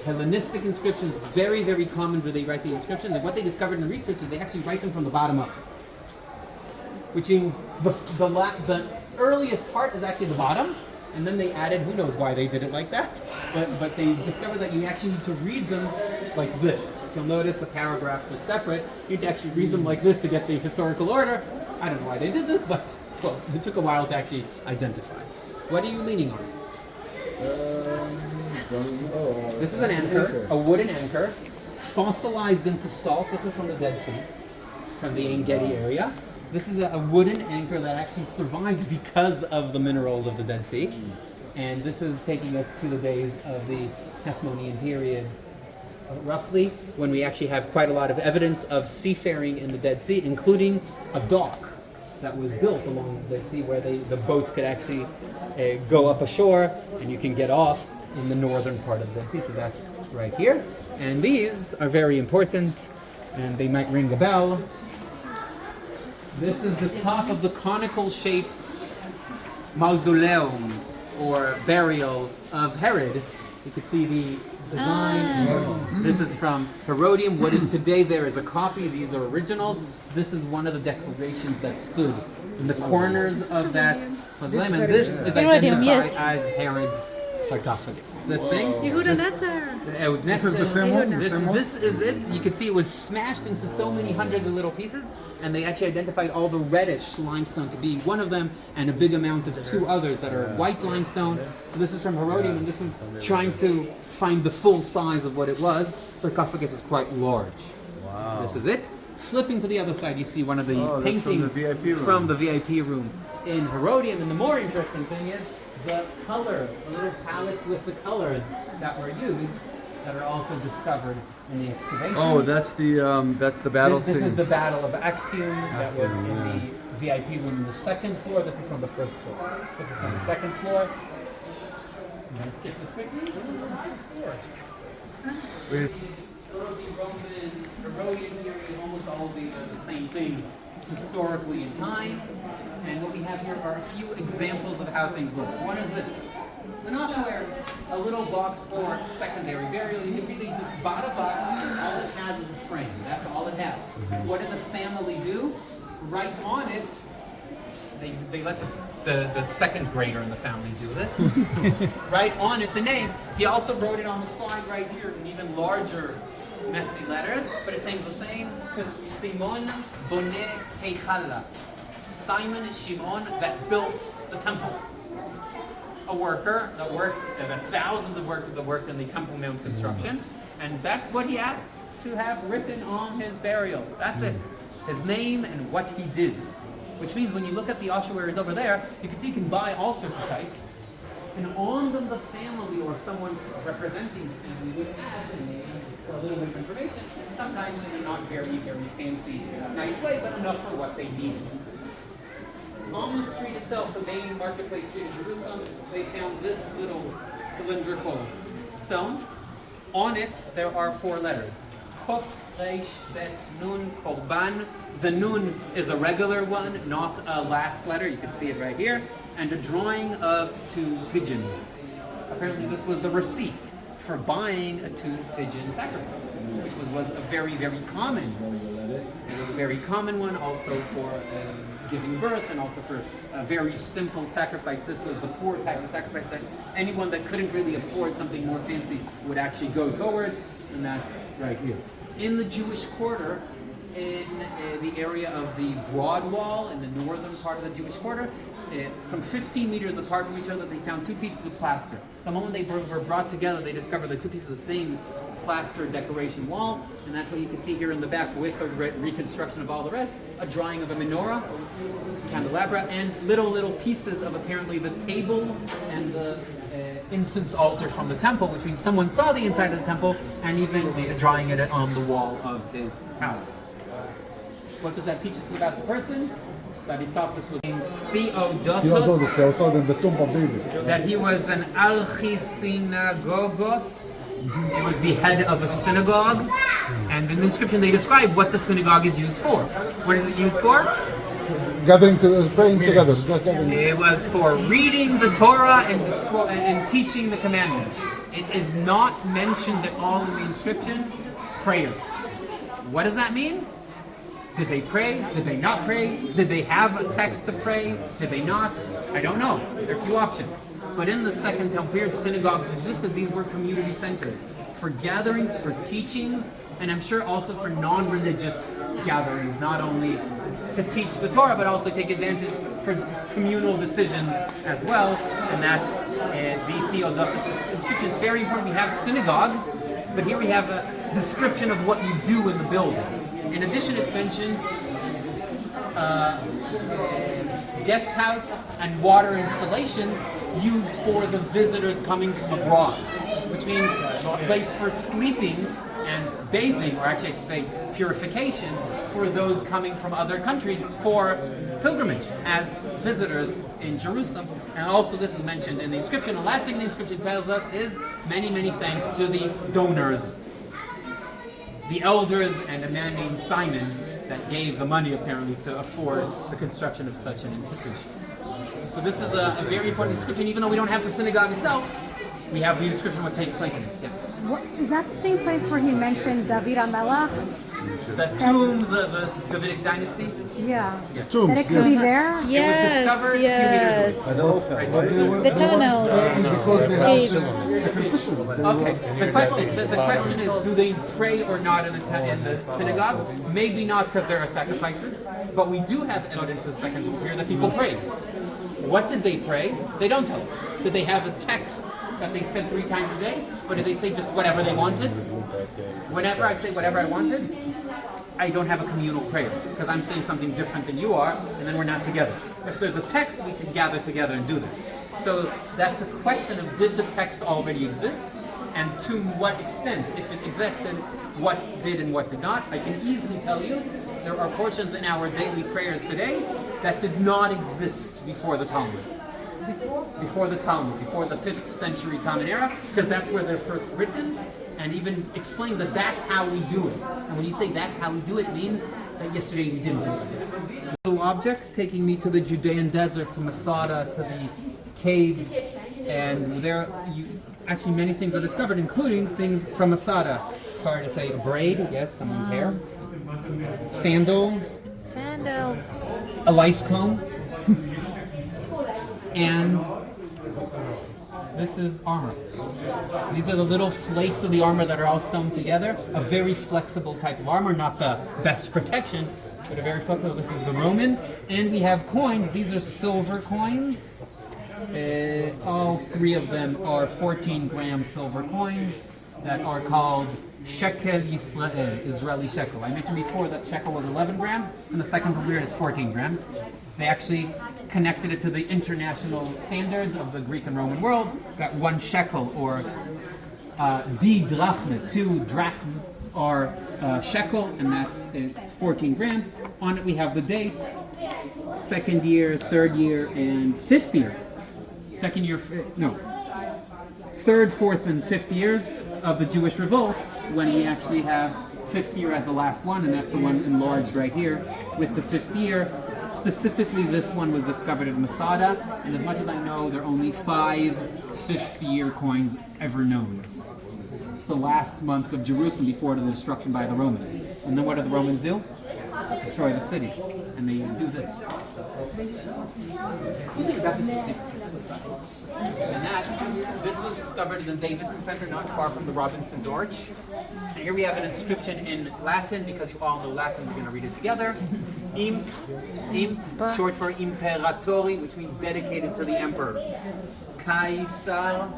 Hellenistic inscriptions, very, very common where they write the inscriptions. And what they discovered in research is they actually write them from the bottom up, which means the earliest part is actually the bottom, and then they added, who knows why they did it like that, but they discovered that you actually need to read them like this. If you'll notice the paragraphs are separate, you need to actually read them like this to get the historical order. I don't know why they did this, but well, it took a while to actually identify. What are you leaning on? This is an anchor, a wooden anchor, fossilized into salt. This is from the Dead Sea, from the En Gedi area. This is a wooden anchor that actually survived because of the minerals of the Dead Sea. And this is taking us to the days of the Hasmonean period, roughly, when we actually have quite a lot of evidence of seafaring in the Dead Sea, including a dock that was built along the Dead Sea where the boats could actually go up ashore and you can get off in the northern part of the Dead Sea. So that's right here. And these are very important, and they might ring a bell. This is the top of the conical-shaped mausoleum or burial of Herod. You can see the design. This is from Herodium. What is today there is a copy. These are originals. This is one of the decorations that stood in the corners of that mausoleum, and this is Herodium, identified yes. as Herod's sarcophagus. This thing. Yehuda Netzer. This is the symbol? This is it. You can see it was smashed into so many hundreds of little pieces, and they actually identified all the reddish limestone to be one of them, and a big amount of two others that are white limestone. So this is from Herodium, and this is trying to find the full size of what it was. Sarcophagus is quite large. Wow. This is it. Flipping to the other side, you see one of the paintings from the VIP room in Herodium, and the more interesting thing is the color, the little palettes with the colors that were used that are also discovered in the excavation. Oh, that's the battle This scene. is the Battle of Actium that was in the VIP room on the 2nd floor. This is from the 1st floor. This is from the 2nd floor. I'm going to skip this quickly. All of the Roman Herodian period, almost all of these are the same thing historically in time. And what we have here are a few examples of how things work. One is this. An ossuary, a little box for secondary burial. You can see they just bought a box. All it has is a frame. That's all it has. What did the family do? Write on it. They let the second grader in the family do this. Write on it the name. He also wrote it on the slide right here in even larger, messy letters, but it seems the same. It says Simon Boneh Heichala. Simon Shimon that built the temple. A worker that worked, thousands of workers that worked in the Temple Mount construction, and that's what he asked to have written on his burial. That's it. His name and what he did. Which means when you look at the ossuaries over there, you can see you can buy all sorts of types, and on them the family or someone representing the family would add the name for a little bit of information. Sometimes not very, very fancy, nice way, but enough for what they need. On the street itself, the main marketplace street in Jerusalem, they found this little cylindrical stone. On it, there are 4 letters. Kof, Reish, Bet, Nun, Korban. The Nun is a regular one, not a last letter. You can see it right here. And a drawing of 2 pigeons. Apparently this was the receipt for buying a 2-pigeon sacrifice, which was a very, very common. It was a very common one also for giving birth and also for a very simple sacrifice. This was the poor type of sacrifice that anyone that couldn't really afford something more fancy would actually go towards, and that's right here. In the Jewish quarter, in the area of the Broad Wall, in the northern part of the Jewish quarter, some 15 meters apart from each other, they found 2 pieces of plaster. The moment they were brought together, they discovered the 2 pieces of the same plaster decoration wall, and that's what you can see here in the back with a reconstruction of all the rest, a drawing of a menorah, candelabra, and little pieces of apparently the table and the incense altar from the temple, which means someone saw the inside of the temple and even made a drawing of it on the wall of his house. What does that teach us about the person? That he thought this was Theodotus, Theodotus, also in the tomb of David. that he was an archisynagogos. He was the head of a synagogue, and in the inscription they describe what the synagogue is used for. What is it used for? Gathering to praying together. Gathering. It was for reading the Torah and teaching the commandments. It is not mentioned at all in the inscription, prayer. What does that mean? Did they pray? Did they not pray? Did they have a text to pray? Did they not? I don't know. There are a few options. But in the Second Temple period, synagogues existed. These were community centers for gatherings, for teachings, and I'm sure also for non-religious gatherings, not only to teach the Torah, but also take advantage for communal decisions as well. And that's the Theodotus inscription. It's very important. We have synagogues, but here we have a description of what you do in the building. In addition, it mentions guest house and water installations used for the visitors coming from abroad, which means a place for sleeping and bathing, or actually I should say purification, for those coming from other countries for pilgrimage as visitors in Jerusalem. And also this is mentioned in the inscription. The last thing the inscription tells us is many, many thanks to the donors, the elders, and a man named Simon that gave the money apparently to afford the construction of such an institution. So this is a very important inscription. Even though we don't have the synagogue itself, we have the description of what takes place in it. Yes. Is that the same place where he mentioned David HaMelech? The tombs of the Davidic dynasty. Yeah. Yes. That it could be there? It was Yes, discovered a few meters away. The tunnels. Because they Caves. have sacrificial. Okay. The question is, do they pray or not in the synagogue? Maybe not, because there are sacrifices. But we do have evidence in the Second Temple here that people prayed. What did they pray? They don't tell us. Did they have a text that they said 3 times a day? Or did they say just whatever they wanted? Whenever I say whatever I wanted, I don't have a communal prayer, because I'm saying something different than you are, and then we're not together. If there's a text, we can gather together and do that. So that's a question of, did the text already exist? And to what extent? If it existed, what did and what did not? I can easily tell you there are portions in our daily prayers today that did not exist before the Talmud. Before the Talmud, before the 5th century Common Era, because that's where they're first written, and even explain that that's how we do it. And when you say that's how we do it, it means that yesterday we didn't do it. Little objects taking me to the Judean desert, to Masada, to the caves, and there actually many things are discovered, including things from Masada. Sorry to say, a braid, yes, someone's hair. Sandals, Sandals. a lice comb, and this is armor. These are the little flakes of the armor that are all sewn together. A very flexible type of armor, not the best protection, but a very flexible. This is the Roman. And we have coins. These are silver coins. All 3 of them are 14-gram silver coins that are called Shekel Yisrael, Israeli shekel. I mentioned before that shekel was 11 grams, and the Second Temple period is 14 grams. They actually connected it to the international standards of the Greek and Roman world. Got 1 shekel, or di drachme, 2 drachms, are shekel, and is 14 grams. On it we have the dates: 2nd year, 3rd year, and 5th year. 3rd, 4th, and 5th years of the Jewish revolt, when we actually have 5th year as the last one, and that's the one enlarged right here with the 5th year. Specifically, this one was discovered at Masada, and as much as I know, there are only 5 5th-year coins ever known. It's the last month of Jerusalem before the destruction by the Romans. And then what do the Romans do? Destroy the city. And they do this. And this was discovered in the Davidson Center, not far from the Robinson's Arch. And here we have an inscription in Latin, because you all know Latin, we're going to read it together. Imp, short for Imperatori, which means dedicated to the emperor. Caesar,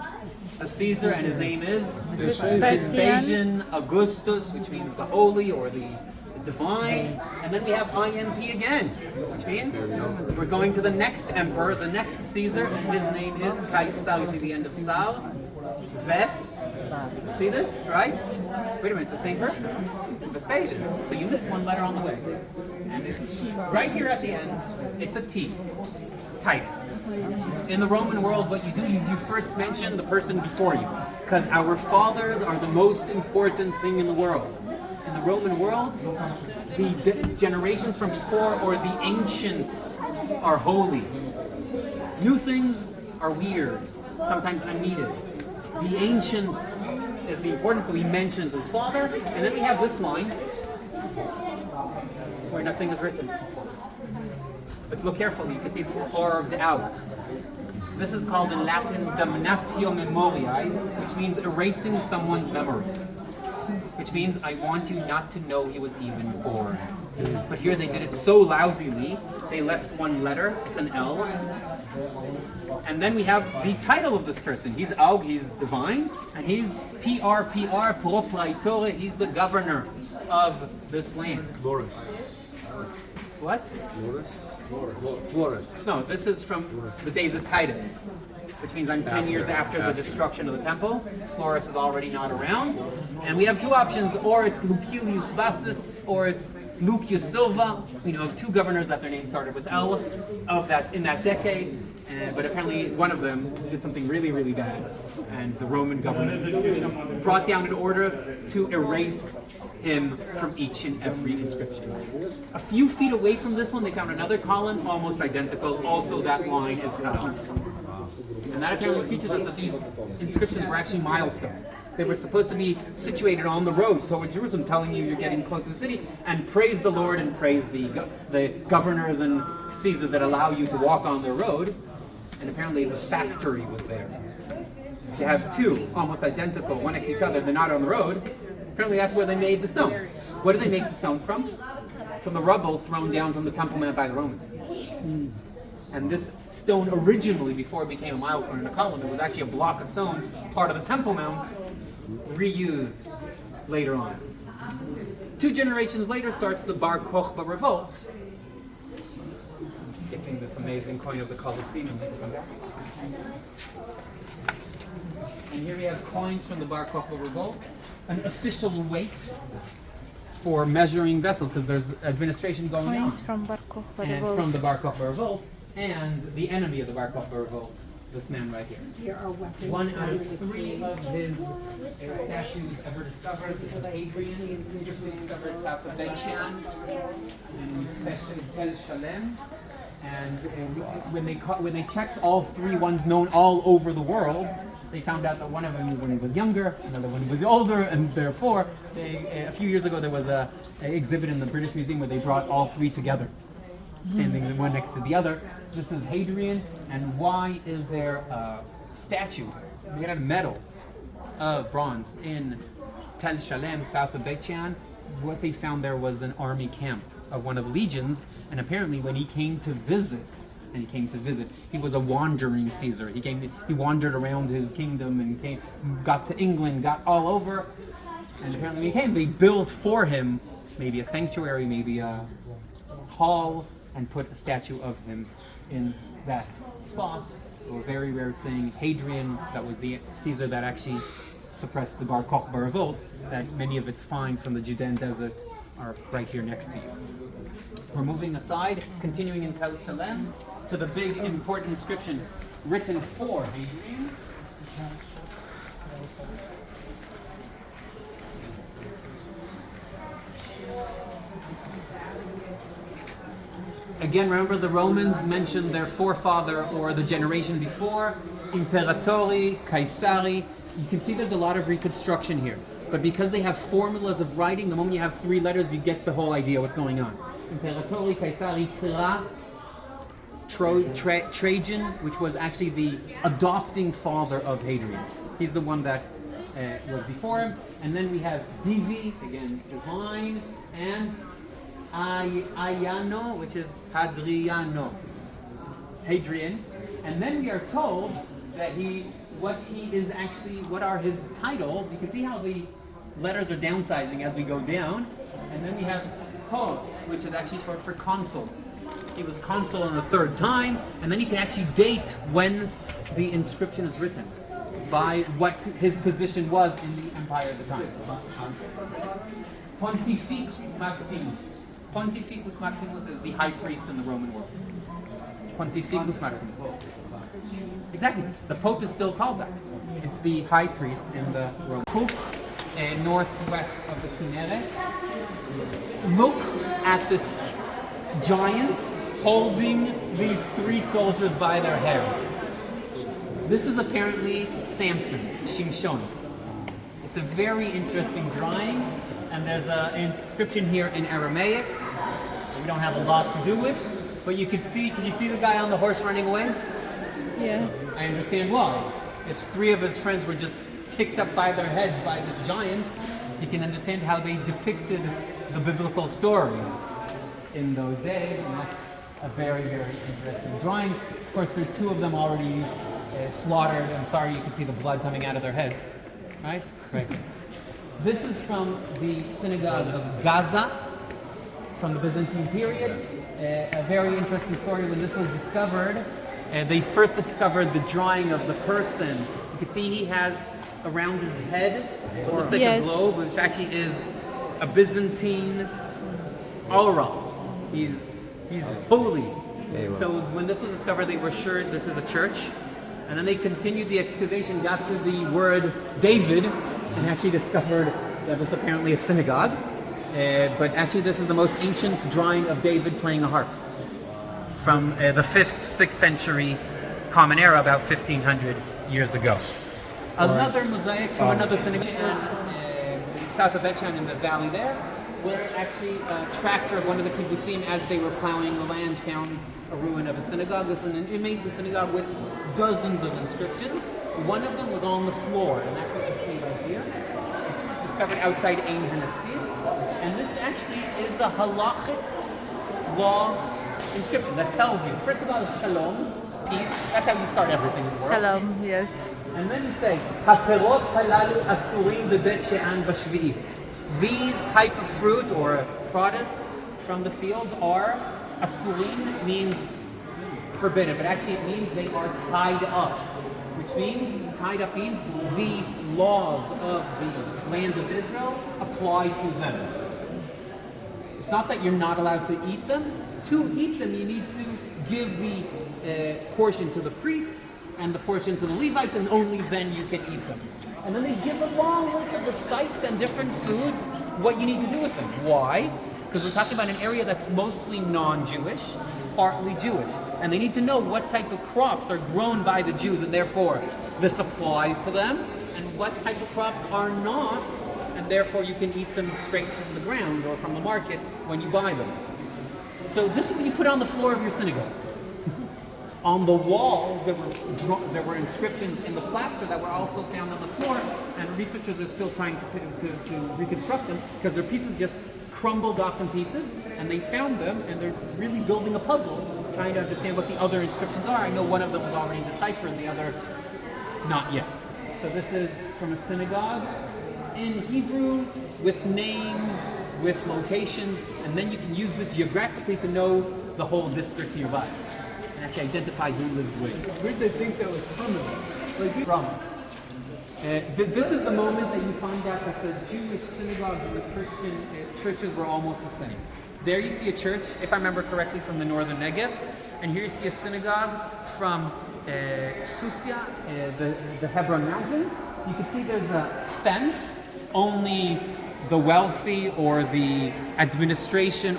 a Caesar, and his name is Vespasian Augustus, which means the holy or the divine, and then we have INP again, which means we're going to the next emperor, the next Caesar, and his name is Caesar. You see the end of Sal, Ves. See this, right? Wait a minute, it's the same person. Vespasian. So you missed one letter on the way. And it's right here at the end, it's a T. Titus. In the Roman world, what you do is you first mention the person before you, because our fathers are the most important thing in the world. In the Roman world, the generations from before or the ancients are holy. New things are weird, sometimes unneeded. The ancients is the important, so he mentions his father, and then we have this line where nothing is written. But look carefully, you can see it's carved out. This is called in Latin damnatio memoriae, which means erasing someone's memory. Which means I want you not to know he was even born. But here they did it so lousily, they left one letter, it's an L. And then we have the title of this person. He's Aug, he's divine, and he's PRPR, propraetore, he's the governor of this land. Flores. What? Flores? Flores. No, this is from the days of Titus, which means I'm 10 years after the destruction of the temple. Florus is already not around. And we have two options, or it's Lucilius Bassus, or it's Lucius Silva. We know of two governors that their names started with L in that decade. But apparently one of them did something really, really bad. And the Roman government brought down an order to erase him from each and every inscription. A few feet away from this one, they found another column, almost identical. Also, that line is cut off. And that apparently teaches us that these inscriptions were actually milestones. They were supposed to be situated on the road toward Jerusalem, telling you you're getting close to the city, and praise the Lord and praise the governors and Caesar that allow you to walk on their road. And apparently the factory was there. If you have two almost identical, one next to each other, they're not on the road. Apparently that's where they made the stones. What did they make the stones from? From the rubble thrown down from the Temple Mount by the Romans. And this stone originally, before it became a milestone in a column, it was actually a block of stone, part of the Temple Mount, reused later on. 2 generations later starts the Bar Kokhba revolt. I'm skipping this amazing coin of the Colosseum. And here we have coins from the Bar Kokhba revolt, an official weight for measuring vessels, because there's administration going on. Coins from Bar Kokhba And revolt. from the Bar Kokhba revolt, and the enemy of the Bar Kokhba revolt, this man right here. Here are weapons. 1 out of 3 of his statues ever discovered. This is Hadrian. This was discovered south of Beit-Shean, and especially Tel Shalem. And when they checked all 3 ones known all over the world, they found out that one of them was when he was younger, another one he was older, and therefore, a few years ago there was an exhibit in the British Museum where they brought all 3 together, standing one next to the other. This is Hadrian, and why is there a statue made out of metal, bronze, in Tel Shalem, south of Beit-Shean? What they found there was an army camp of one of the legions, and apparently when he came to visit, he was a wandering Caesar. He wandered around his kingdom and got to England, got all over, and apparently when he came, they built for him maybe a sanctuary, maybe a hall, and put a statue of him in that spot. So a very rare thing. Hadrian, that was the Caesar that actually suppressed the Bar Kokhba revolt, that many of its finds from the Judean desert are right here next to you. We're moving aside, continuing in Tel Shalem, to the big important inscription written for Hadrian. Again, remember the Romans mentioned their forefather or the generation before, Imperatori, Caesari. You can see there's a lot of reconstruction here. But because they have formulas of writing, the moment you have 3 letters, you get the whole idea what's going on. Imperatori, Caesari, Trajan, which was actually the adopting father of Hadrian. He's the one that was before him. And then we have Divi, again, divine, and Ayano, which is Hadriano, Hadrian. And then we are told that what are his titles. You can see how the letters are downsizing as we go down. And then we have kos, which is actually short for consul. He was consul on the third time, and then you can actually date when the inscription is written by what his position was in the empire at the time. Pontificus Maximus. Pontificus Maximus is the high priest in the Roman world. Pontificus Maximus. Exactly. The Pope is still called that. It's the high priest in the Roman. Cook, northwest of the Kinneret. Look at this giant holding these three soldiers by their hairs. This is apparently Samson, Shimshon. It's a very interesting drawing, and there's an inscription here in Aramaic that we don't have a lot to do with, but you can you see the guy on the horse running away? Yeah. I understand why. If three of his friends were just kicked up by their heads by this giant, you can understand how they depicted the biblical stories in those days, and that's a very, very interesting drawing. Of course, there are two of them already slaughtered. I'm sorry, you can see the blood coming out of their heads, right? Right. This is from the synagogue of Gaza, from the Byzantine period. A very interesting story. When this was discovered, they first discovered the drawing of the person. You can see he has around his head what looks like a globe, which actually is a Byzantine aura. He's holy. So when this was discovered, they were sure this is a church. And then they continued the excavation, got to the word David, and actually discovered that was apparently a synagogue. But actually this is the most ancient drawing of David playing a harp from the 5th, 6th century Common Era, about 1500 years ago. Another mosaic from another synagogue south of Betchan in the valley there, where actually a tractor of one of the kibbutzim, as they were plowing the land, found a ruin of a synagogue. This is an amazing synagogue with dozens of inscriptions. One of them was on the floor, and that's what you see right here. It's discovered outside Ein Hanatzir. And this actually is a halachic law inscription that tells you, first of all, shalom, peace. That's how you start everything in the world. Shalom, yes. And then you say, "Haperot halalu asurim bebet she'an b'shvi'it." These type of fruit or produce from the field are asurim, means forbidden, but actually it means they are tied up, which means tied up means the laws of the land of Israel apply to them. It's not that you're not allowed to eat them. To eat them, you need to give the portion to the priests and the portion to the Levites, and only then you can eat them. And then they give a long list of the sites and different foods, what you need to do with them. Why? Because we're talking about an area that's mostly non-Jewish, partly Jewish. And they need to know what type of crops are grown by the Jews, and therefore this applies to them, and what type of crops are not, and therefore you can eat them straight from the ground or from the market when you buy them. So this is what you put on the floor of your synagogue. On the walls, there were inscriptions in the plaster that were also found on the floor, and researchers are still trying to reconstruct them because they're pieces just crumbled off in pieces, and they found them, and they're really building a puzzle, trying to understand what the other inscriptions are. I know one of them was already deciphered, and the other not yet. So this is from a synagogue in Hebrew with names, with locations, and then you can use this geographically to know the whole district nearby. Actually identify who lives where. Where did they think that was permanent? From. This is the moment that you find out that the Jewish synagogues and the Christian churches were almost the same. There you see a church, if I remember correctly, from the northern Negev, and here you see a synagogue from Susia, the Hebron Mountains. You can see there's a fence. Only the wealthy or the administration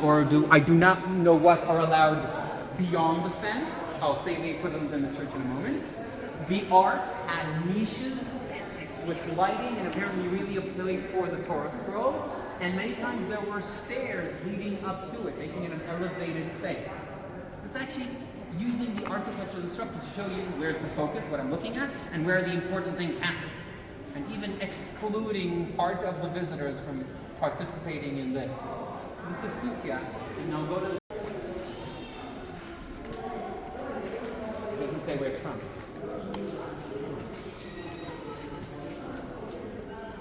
I do not know what are allowed beyond the fence. I'll say the equivalent in the church in a moment. The ark had niches with lighting and apparently really a place for the Torah scroll. And many times there were stairs leading up to it, making it an elevated space. It's actually using the architectural instruction to show you where's the focus, what I'm looking at, and where the important things happen. And even excluding part of the visitors from participating in this. So this is Susia, and I'll go to the say where it's from.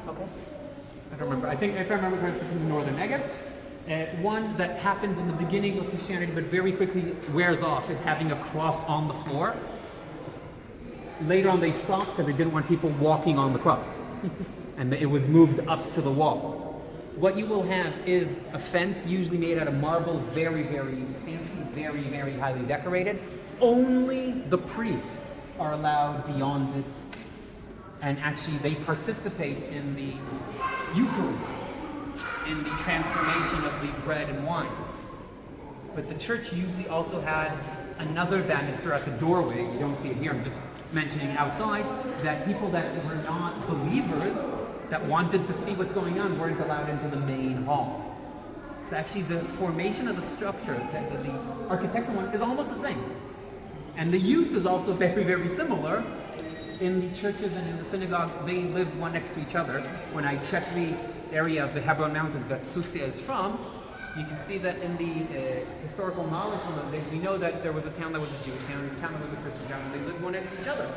Okay. I don't remember. I think if I remember correctly, from the northern Negev. One that happens in the beginning of Christianity but very quickly wears off is having a cross on the floor. Later on they stopped because they didn't want people walking on the cross. And it was moved up to the wall. What you will have is a fence usually made out of marble, very, very fancy, very, very highly decorated. Only the priests are allowed beyond it. And actually they participate in the Eucharist, in the transformation of the bread and wine. But the church usually also had another banister at the doorway. You don't see it here, I'm just mentioning outside, that people that were not believers that wanted to see what's going on weren't allowed into the main hall. So actually the formation of the structure, the architectural one, is almost the same. And the use is also very, very similar. In the churches and in the synagogues, they lived one next to each other. When I checked the area of the Hebron Mountains that Susia is from, you can see that in the historical knowledge from those days, we know that there was a town that was a Jewish town, a town that was a Christian town, and they lived one next to each other.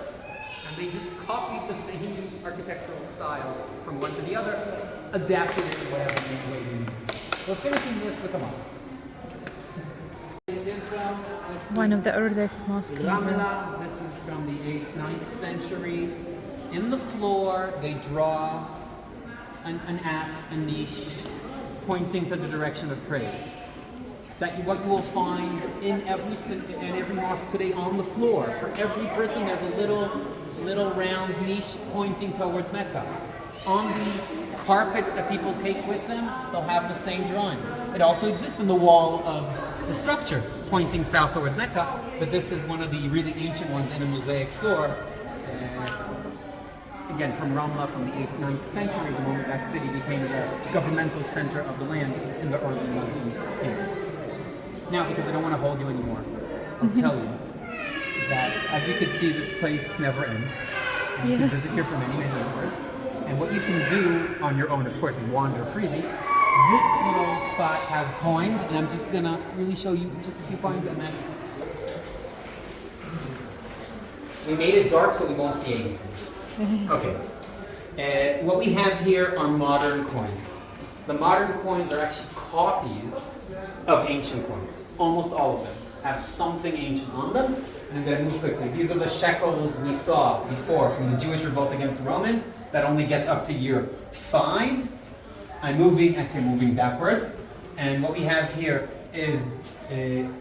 And they just copied the same architectural style from one to the other, adapted it to whatever way you need. We're finishing this with a mosque. In Israel, One of the oldest mosques in Israel. Ramla, this is from the 8th, 9th century. In the floor, they draw an apse, a niche, pointing to the direction of prayer. What you will find in every mosque today on the floor, for every person has a little round niche pointing towards Mecca. On the carpets that people take with them, they'll have the same drawing. It also exists in the wall of the structure, pointing south towards Mecca, but this is one of the really ancient ones in a mosaic floor. Again, from Ramla from the 8th, 9th century, the moment that city became the governmental center of the land in the early Muslim era. Now, because I don't want to hold you anymore, I'll tell you that, as you can see, this place never ends. And you can visit here for many, many hours. And what you can do on your own, of course, is wander freely. This little spot has coins, and I'm just gonna really show you just a few coins that matter. We made it dark so we won't see anything. Okay. What we have here are modern coins. The modern coins are actually copies of ancient coins. Almost all of them have something ancient on them. And I'm going to move quickly. These are the shekels we saw before from the Jewish revolt against the Romans that only get up to year 5. I'm moving backwards. And what we have here is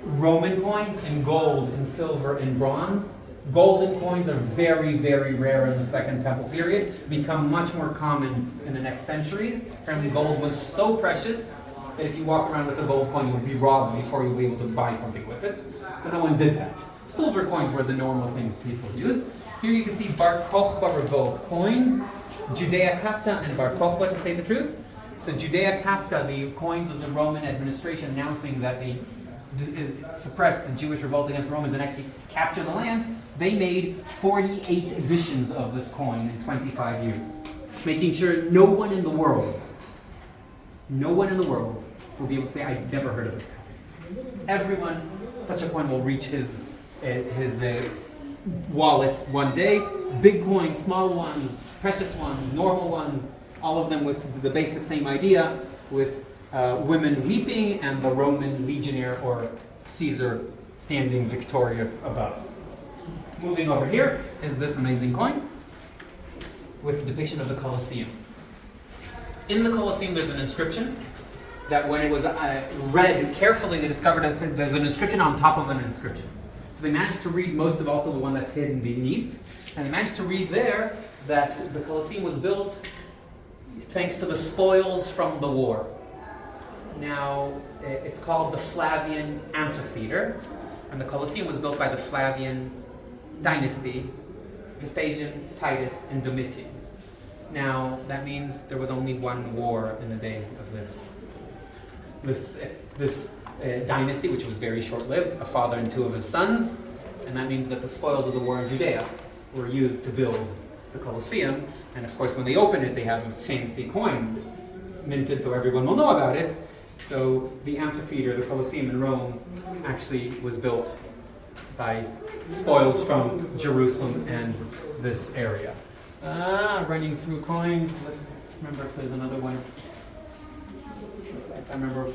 Roman coins in gold, in silver, and bronze. Golden coins are very, very rare in the Second Temple period, become much more common in the next centuries. Apparently gold was so precious that if you walk around with a gold coin, you would be robbed before you would be able to buy something with it. So no one did that. Silver coins were the normal things people used. Here you can see Bar Kokhba revolt coins, Judea Capta and Bar Kokhba, to say the truth. So Judea Capta, the coins of the Roman administration announcing that they suppressed the Jewish revolt against the Romans and actually captured the land, they made 48 editions of this coin in 25 years, making sure no one in the world will be able to say, I've never heard of this. Everyone, such a coin will reach his wallet one day. Big coins, small ones, precious ones, normal ones, all of them with the basic same idea, with women weeping and the Roman legionnaire or Caesar standing victorious above. Moving over here is this amazing coin with the depiction of the Colosseum. In the Colosseum there's an inscription that when it was read carefully, they discovered that there's an inscription on top of an inscription. So they managed to read most of also the one that's hidden beneath, and they managed to read there that the Colosseum was built thanks to the spoils from the war. Now, it's called the Flavian Amphitheater, and the Colosseum was built by the Flavian dynasty, Vespasian, Titus, and Domitian. Now, that means there was only one war in the days of this dynasty, which was very short-lived, a father and 2 of his sons, and that means that the spoils of the war in Judea were used to build the Colosseum, and of course when they open it, they have a fancy coin minted so everyone will know about it. So the amphitheater, the Colosseum in Rome, actually was built by spoils from Jerusalem and this area. Running through coins, let's remember if there's another one. I remember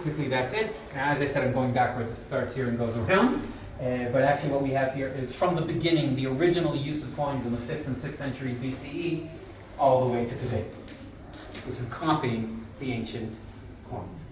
quickly that's it. And as I said, I'm going backwards. It starts here and goes around. But actually what we have here is from the beginning, the original use of coins in the 5th and 6th centuries BCE, all the way to today, which is copying the ancient coins.